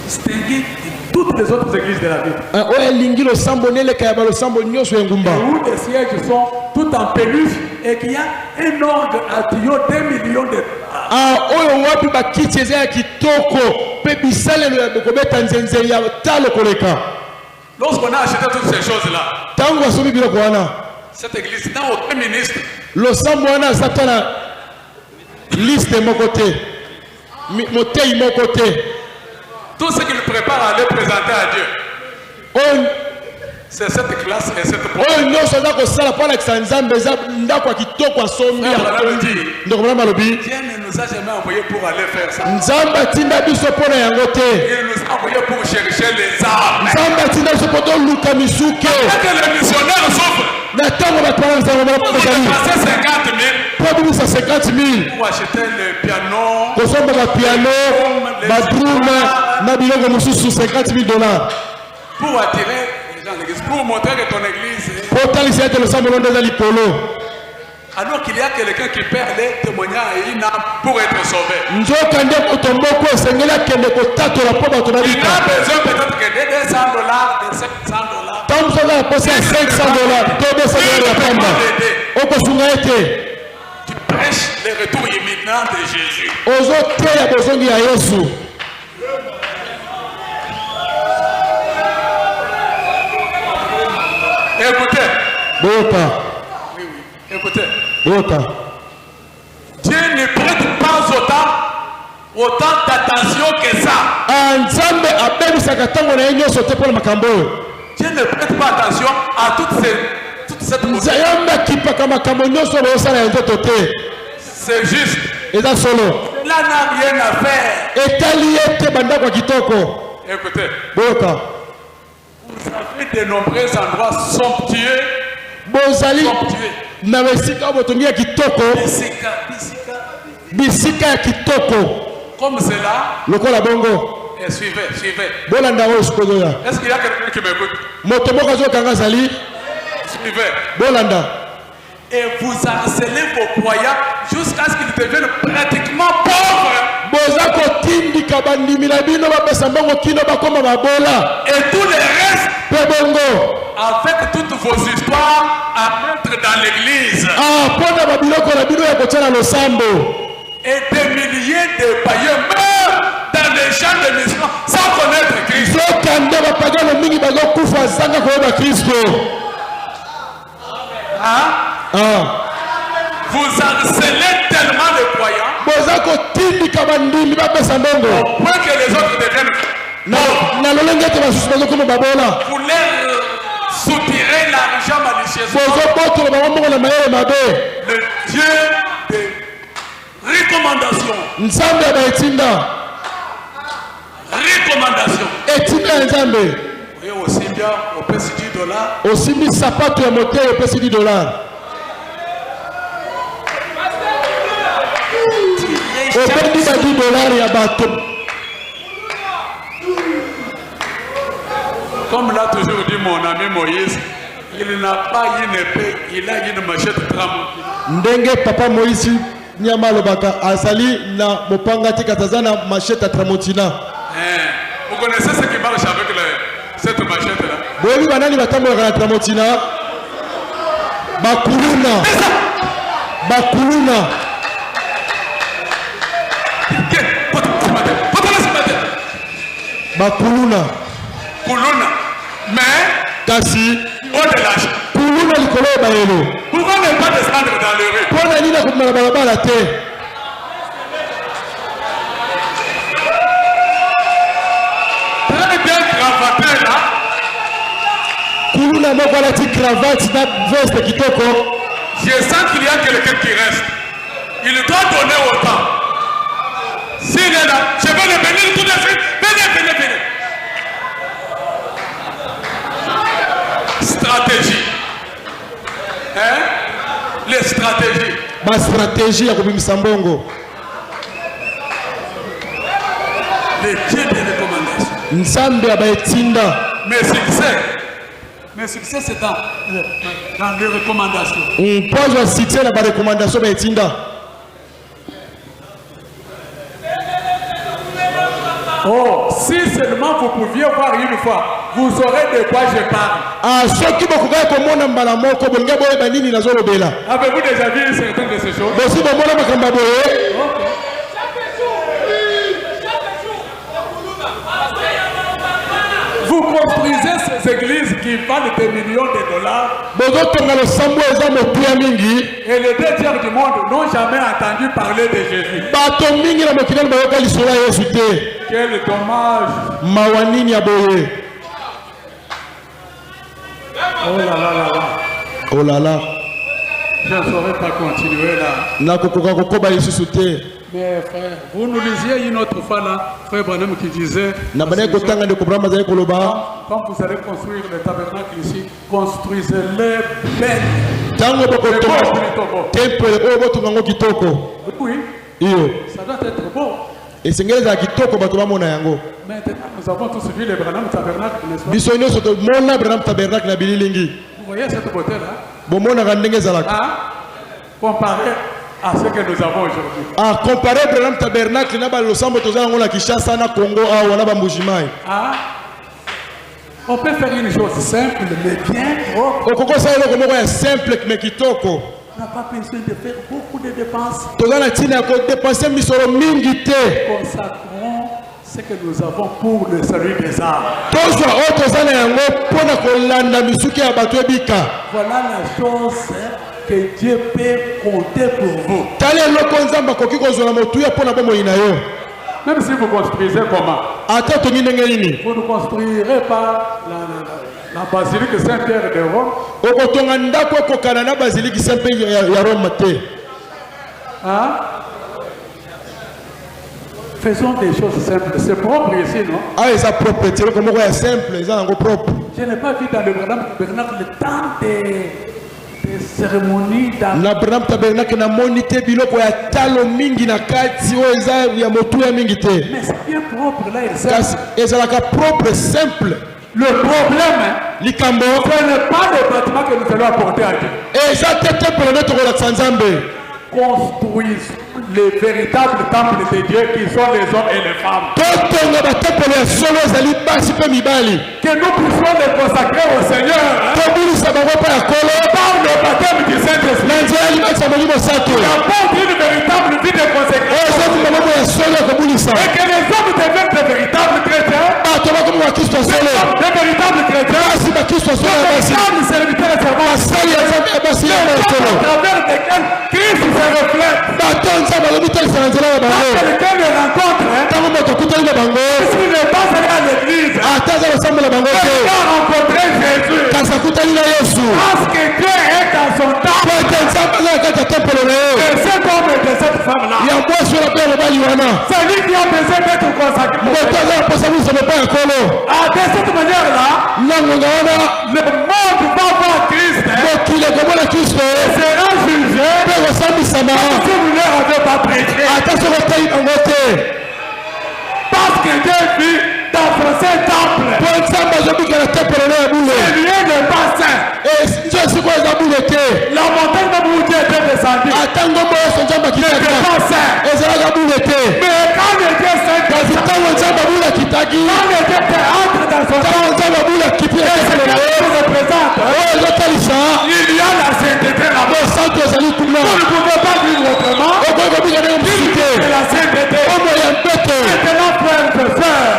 S2: distinguer toutes les autres églises de la ville.
S1: Oyo elingi losambo neleka ya balosambo nyonso ya engumba.
S2: Où les sièges sont tout en peluche et qu'il y a un orgue à tuyau 2 millions de dollars.
S1: Oyo wapi bakiti eza ya kitoko pe bisalelo ya kobeta nzenzeli ya talo koleka.
S2: Lorsqu'on a acheté toutes ces choses-là,
S1: Tango asomi biloko wana.
S2: cette église n'a aucun ministre.
S1: Losambo wana azata na liste moko te. Motei moko te.
S2: Tout ce qu'il prépare à aller présenter à Dieu,
S1: Oyo
S2: c'est cette classe et cette porte.
S1: oyo nyonso aza kosala mpo alakisa nzambe eza ndako ya kitoko asombi ndeko mwana malobi.
S2: Dieu ne nous a jamais envoyés pour aller faire ça.
S1: Nzambe atinda biso mpo na yango te.
S2: Il nous a envoyés pour chercher les âmes.
S1: Nzambe atinda biso mpo toluka misuke.
S2: Quand les missionnaires souffrent,
S1: Na ntango bato wana nzambe
S2: vous
S1: bazali
S2: dépensez 50 000
S1: mpo abimisa 50 000
S2: pour acheter le piano,
S1: kosomba bapiano badrum na biloko mosusu 50 000 $.
S2: pour attirer les gens de l'église, pour montrer que ton église est...
S1: Mpo otalisa ete losambo londo eza likolo.
S2: Alors qu'il y a quelqu'un qui perd les témoignages et une âme pour être sauvé.
S1: Nzoka nde moto moko esengeli akende kotatola mpo bato
S2: Il a
S1: babika.
S2: besoin peut-être que de $200, de $500.
S1: Ntango mosu aza na posa ya $500 to $200 ya pamba okosunga ete
S2: Tu prêches le retour imminent de Jésus.
S1: ozoteya bozongi ya Yesu.
S2: Écoutez,
S1: Boyoka,
S2: oui, écoutez.
S1: boyoka.
S2: Dieu ne prête pas autant d'attention que ça.
S1: Nzambe abebisaka ntango na ye nyonso te mpo na makambo oyo.
S2: Dieu ne prête pas attention à toute cette musique.
S1: Nzambe akipaka makambo nyonso bozosala ya nzoto te.
S2: C'est juste.
S1: Eza solo.
S2: Là n'a rien à faire.
S1: Etali ete bandako ya kitoko.
S2: Écoutez,
S1: Boyoka.
S2: vous avez de nombreux endroits somptueux.
S1: Bozali na esika oyo botongi ya kitoko. Bisika ya kitoko.
S2: Comme cela.
S1: Lokola bongo.
S2: Et suivez.
S1: Bolanda oyo sikozoya.
S2: Est-ce qu'il y a quelqu'un qui m'écoute?
S1: Moto moko azokanga azali.
S2: Suivez.
S1: Bolanda.
S2: Et vous harcelez vos croyants jusqu'à ce qu'ils deviennent pratiquement pauvres.
S1: Boza kotindika bandimi na bino bapesa mbongo kino bakoma babola.
S2: Et tous les restes.
S1: Pe bongo.
S2: Avec toutes vos histoires à mettre dans l'église.
S1: Pona babiloko na bino ya kotia na losambo.
S2: Et des milliers de païens meurent dans les champs de mission sans connaître Christ.
S1: Zokande bapagano mingi bazokufa zanga koyeba Kristo.
S2: Vous harcelez tellement les croyants
S1: boza kotindika bandimi bapesa mbongo
S2: au point que les autres deviennent
S1: na lolenge te basusu bazokoma babola
S2: Vous leur soutirez l'argent malicieusement.
S1: bozobotola bango moko na mayele mabe.
S2: Le Dieu de recommandation.
S1: Nzambe ya baetinda
S2: Recommandation.
S1: etinda ya nzambe
S2: Et aussi bien au pèse $10.
S1: osimbi sapato ya moteye opesi $10 obendi ba $10 ya bato.
S2: Comme l'a toujours dit mon ami Moïse, il n'a pas une épée, il a une machette tramontine.
S1: Ndenge papa Moïse nyama alobaka azali na mopanga te kataza na machette ya tramontina.
S2: Vous connaissez ce qui marche avec cette machette-là?
S1: Boyebi banani batambolaka na tramontina? Bakuluna. Bakuluna. Bakuluna.
S2: Kuluna. Mais,
S1: Kasi
S2: au-delà,
S1: kuluna likolo ya bayelo.
S2: pourquoi ne pas descendre dans le rue?
S1: Mpona nini akobima na balabala te?
S2: Très bien cravaté là.
S1: Kuluna moko alati cravate na veste kitoko.
S2: Je sens qu'il y a quelqu'un qui reste. Il doit donner autant. S'il est là, je vais le bénir tout de suite. Venez, venez, venez. Stratégie. Hein? Les stratégies.
S1: Ba stratégie ya kobimisa mbongo.
S2: Les dieux de recommandation.
S1: Nzambe ya baetinda.
S2: Mes succès c'est dans les recommandations.
S1: Mpozwa succès na ba recommandation baetinda.
S2: Oh, si seulement vous pouviez voir une fois, vous saurez de quoi je parle.
S1: Ah, soki bokoka komona mbala moko bolinga boyeba nini nazolobela.
S2: Avez-vous déjà vu certaines de ces choses?
S1: Bosi bomona makambo boye.
S2: Vous construisez ces églises qui valent des millions de dollars.
S1: Bozotonga losambo eza motuya mingi.
S2: Et les 2/3 du monde n'ont jamais entendu parler de Jésus.
S1: Bato mingi na mokili bayoka lisolo ya Yesu te.
S2: Quel dommage.
S1: Mawa nini ya boye.
S2: Oh là là là là.
S1: Oh là là.
S2: Je ne saurais pas continuer là.
S1: Nakokoka kokoba lisusu te.
S2: Mais frère, vous nous lisiez une autre fois là, frère Branham qui disait,
S1: Na bana kotanga ndeko Branham azali koloba.
S2: quand vous allez construire le tabernacle ici, construisez-le belle.
S1: Tango bokotonga temple oyo botonga ngo kitoko.
S2: Oui,
S1: Iyo.
S2: ça doit être beau.
S1: Esengeleza kitoko bato bamona yango.
S2: Maintenant, nous avons tous vu le Branham tabernacle, n'est-ce pas?
S1: Biso nyonso tomona Branham tabernacle na bililingi.
S2: Vous voyez cette beauté-là?
S1: Bomonaka ndenge ezalaka.
S2: Hein? Comparé à ce que nous avons aujourd'hui.
S1: Ah, comparer Branham tabernacle na balosambo tozala ngo na Kinshasa na Congo awa na bambujimai.
S2: Hein? On peut faire une chose simple, mais bien propre.
S1: Okokosala eloko moko ya simple mais kitoko.
S2: On n'a pas besoin de faire beaucoup de dépenses.
S1: Toza na ntina ya kodepense misolo mingi te.
S2: Consacrons ce que nous avons pour le salut des âmes.
S1: Tozwa oyo toza na yango mpona kolanda misuki ya bato ebika.
S2: Voilà la chose que Dieu peut compter pour vous.
S1: Tala eloko nzambe akoki kozwa na motuya mpona bomoi na yo.
S2: Même si vous construisez comment?
S1: Ata tongi ndenge nini.
S2: Vous ne construirez pas la basilique Saint-Pierre de Rome.
S1: Okotonga ndako ekokana na basiliki sempe ya Rome te.
S2: Hein? Faisons des choses simples. C'est propre ici, non?
S1: Ah, eza propre te eloko moko ya simple eza nango propre.
S2: Je n'ai pas vu dans le tabernacle le temps des cérémonies.
S1: Na Branham tabernacle na moni te biloko ya talo mingi na kati oyo eza ya motuya mingi te.
S2: Mais c'est bien propre là, il
S1: Kasi ezalaka propre simple.
S2: Le problème,
S1: Likambo
S2: ce n'est pas le bâtiment que nous allons apporter à Dieu.
S1: eza te temple nde tokolakisa Nzambe.
S2: Construisons les véritables temples de Dieu qui sont les hommes et les femmes.
S1: Totonga batemple ya solo ezali basi mpe mibali.
S2: Que nous puissions les consacrer au Seigneur
S1: Tobulisa bango mpo ya kolo
S2: par le baptême du Saint-Esprit.
S1: na nzela ya libatisa molimo sato.
S2: Apporte une véritable vie de
S1: Oyo
S2: consécration.
S1: ezali bango ya solo ya kobulisa.
S2: Et que les hommes deviennent de véritables chrétiens.
S1: Bato bakomi bakristo ya solo.
S2: De véritables chrétiens.
S1: Basi bakristo ya solo ya basi.
S2: Véritables serviteurs et servantes.
S1: basali ya Nzambe ya basi ya
S2: À
S1: solo.
S2: travers lesquels Christ se reflète.
S1: Bato Nzambe alobi talisa na nzela ya bango.
S2: Quelqu'un les rencontre,
S1: Ntango moto akutani na bango
S2: s'il n'est pas allé à l'église,
S1: bango te.
S4: Il a rencontré Jésus.
S1: Kasi akutani na Yesu.
S4: Parce que Dieu est dans son
S1: Po
S4: temple.
S1: ete Nzambe aza na kati ya tempelo na ye.
S4: Et cet homme et de cette femme-là,
S1: Ya mwasi wana mpe ya mobali wana.
S4: c'est lui qui a besoin d'être consacré.
S1: Moto aza na posa miso mobali ya kolo.
S4: De cette manière-là,
S1: Na ngonga wana
S4: le monde va voir Christ
S1: mokili ekomona Kristo
S4: sera jugé
S1: mpe kosambisama
S4: si vous ne l'avez pas prêché.
S1: ata soki otai bango te.
S4: Parce que Dieu vit dans son saint temple.
S1: Po Nzambe azobika na tempelo na ya bule.
S4: Le lieu n'est pas saint.
S1: nzo esika eza bule te.
S4: La montagne même où Dieu était descendu
S1: ata ngombo nyonso Nzambe
S4: n'était
S1: akitaka
S4: pas saint.
S1: ezalaka bule te.
S4: Mais quand le Dieu saint
S1: kasi ntango Nzambe bule akitaki
S4: quand le Dieu entre dans son
S1: ntango
S4: temple,
S1: Nzambe bule akiti na
S4: et ce
S1: tempelo na ye
S4: qui représente,
S1: oyo ezotalisa
S4: il y a la sainteté là-bas.
S1: mosantu ezali kuna.
S4: Vous ne pouvez pas vivre autrement.
S1: okoki kobika ndenge mosusu te.
S4: C'est la sainteté.
S1: omo ya mpeto
S4: Maintenant, frères et sœurs,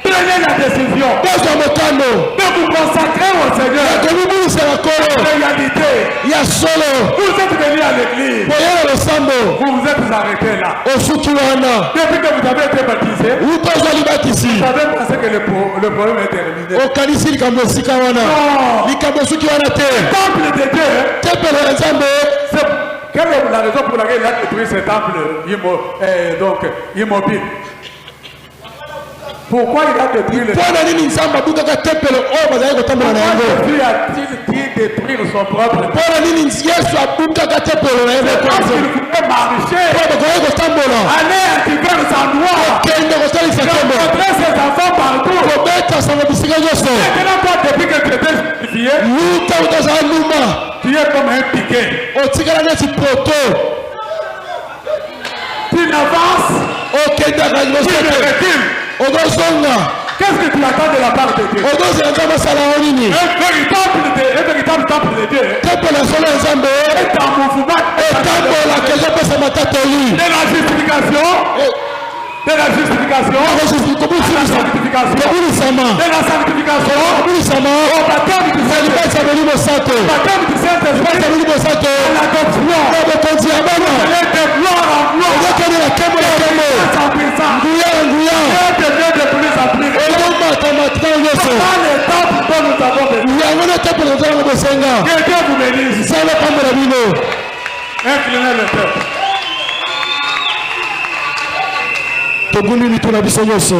S4: prenez la décision
S1: bozwa mokano
S4: de vous consacrer au Seigneur.
S1: komibulisela kolo
S4: En réalité,
S1: ya solo
S4: vous êtes venus à l'église,
S1: koyela losambo
S4: vous vous êtes arrêtés là.
S1: osuki wana
S4: Depuis que vous avez été baptisé,
S1: uta ozwa libatisi
S4: vous avez pensé que le problème est terminé.
S1: okanisi likambo esika wana
S4: Non.
S1: likambo esuki wana te.
S4: Temple de Dieu,
S1: tempelo ya Nzambe
S4: c'est quelle est la raison pour laquelle il a détruit ce temple immobile? Pourquoi il a détruit le temple?
S1: mpona nini Nzambe abukaka tempelo oyo bazali kotambola na yango?
S4: Pourquoi Jésus a-t-il dit détruire son propre temple?
S1: mpona nini Yesu abukaka tempelo na ye
S4: Parce qu'il pouvait marcher,
S1: mpo bakoki kotambola
S4: aller à divers endroits,
S1: kende kosalisa tembo
S4: rencontrer ses enfants partout.
S1: kobeta sango bisika nyonso.
S4: Maintenant, toi, depuis que tu étais justifié,
S1: luta utazala luma
S4: tu es comme un piquet.
S1: otikala neti poto
S4: Tu n'avances,
S1: okendaka
S4: tu
S1: liboso
S4: ne
S1: te
S4: recules.
S1: okozonga
S4: Qu'est-ce que tu attends de la part de Dieu?
S1: okozela Nzambe asala yo nini?
S4: Un véritable temple de Dieu
S1: tempelo ya solo ya Nzambe
S4: est en mouvement
S1: etambolaka ezopesa matatoli
S4: de la justification, de la justification,
S1: kobulisama
S4: de la sanctification,
S1: kobulisama
S4: au baptême du
S1: na
S4: Saint-Esprit,
S1: libasi ya molimo sato
S4: au baptême du
S1: libasi ya
S4: Saint-Esprit,
S1: molimo sato
S4: l'adoption,
S1: na bokonzi ya bana
S4: et de gloire en gloire,
S1: ezokende na nkembo na nkembo
S4: sans puissance,
S1: nguya na nguya
S4: et devient de plus en plus.
S1: ezomatamata nyonso
S4: Dans les temples dont nous avons besoin,
S1: yango na tempelo ozalaka bosenga
S4: que Dieu vous bénisse.
S1: Nzambe apambola bino.
S4: Inclinez le cœur.
S1: toguni mitu na biso nyonso.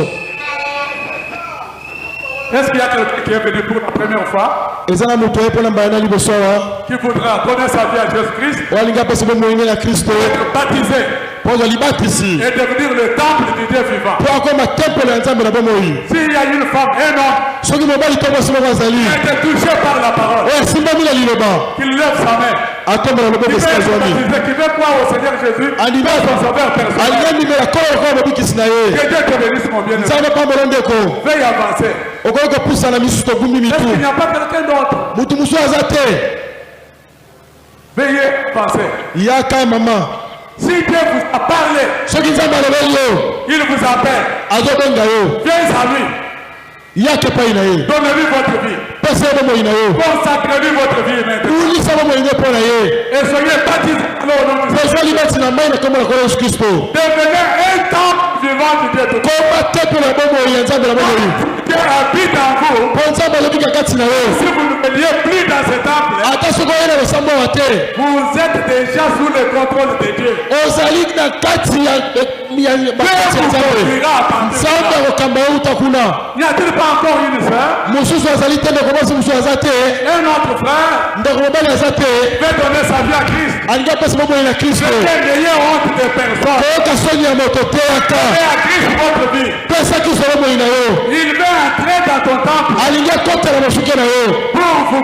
S4: Est-ce qu'il y a quelqu'un qui est venu pour la première fois,
S1: eza na moto oye mpona mbala na liboso awa
S4: qui voudra donner sa vie à Jésus-Christ,
S1: oyo alingi apesa mpe moyenge na Kristo
S4: être baptisé
S1: mpo ozwa libatisi
S4: et devenir le temple du Dieu vivant?
S1: mpo akoma tempelo ya Nzambe na bomoi?
S4: S'il y a une femme, un homme,
S1: soki mobali to mwasi moko azali
S4: qui a été touché par la parole,
S1: oyo asimbami na liloba
S4: qu'il lève sa main,
S1: atombola loboko
S4: qui veut
S1: esika
S4: être
S1: zwami
S4: baptisé, qui veut croire au Seigneur Jésus,
S1: Alima.
S4: comme son sauveur personnel.
S1: alingi andimela kolo lokola mobikisi na ye.
S4: Que Dieu te bénisse, mon bien-aimé.
S1: Nzambe apambola ndeko
S4: Veuille avancer.
S1: okoki kopusana misusu togumbi
S4: Est-ce qu'il
S1: mitu
S4: n'y a pas quelqu'un d'autre?
S1: mutu mosusu aza te.
S4: Veuillez avancer.
S1: yaka mama
S4: Si Dieu vous a parlé,
S1: soki Nzambe alobeli yo
S4: il vous appelle.
S1: azobenga yo
S4: Viens à lui.
S1: yaka epai na ye
S4: Donnez-lui votre vie.
S1: pesa ye bomoi na yo
S4: Consacrez-lui votre vie maintenant.
S1: ulisa bomoi nde mpo na ye
S4: Et soyez baptisés au nom de Jésus.
S1: kozwa libati na mai na kombo na kolo Yesu Kristo
S4: Devenez un temple vivant du Dieu tout.
S1: koma tempelo ya bomoi ya Nzambe na bomoi
S4: Dieu habite en vous.
S1: mpo Nzambe alobika kati na yo
S4: Si vous ne veniez plus dans ce temple,
S1: ata soki oyena losambo awa te
S4: vous êtes déjà sous le contrôle de Dieu.
S1: ozali na kati ya
S4: Dieu
S1: bakati ya
S4: vous
S1: Nzambe.
S4: conduira à partir de
S1: Nzambe
S4: là.
S1: akokamba yo uta kuna
S4: N'y a-t-il pas encore une sœur,
S1: mosusu azali te ndeko mwasi mosusu aza te
S4: un autre frère,
S1: ndeko mobali aza te
S4: veut donner sa vie à Christ?
S1: alingi apesa bomoi na Kristo
S4: N'ayez honte de personne.
S1: koyoka soni ya moto te ata
S4: Et à Christ votre vie.
S1: pesa Kristo bomoi na yo
S4: Il veut entrer dans ton temple
S1: alingi akotela mosuke na yo
S4: pour vous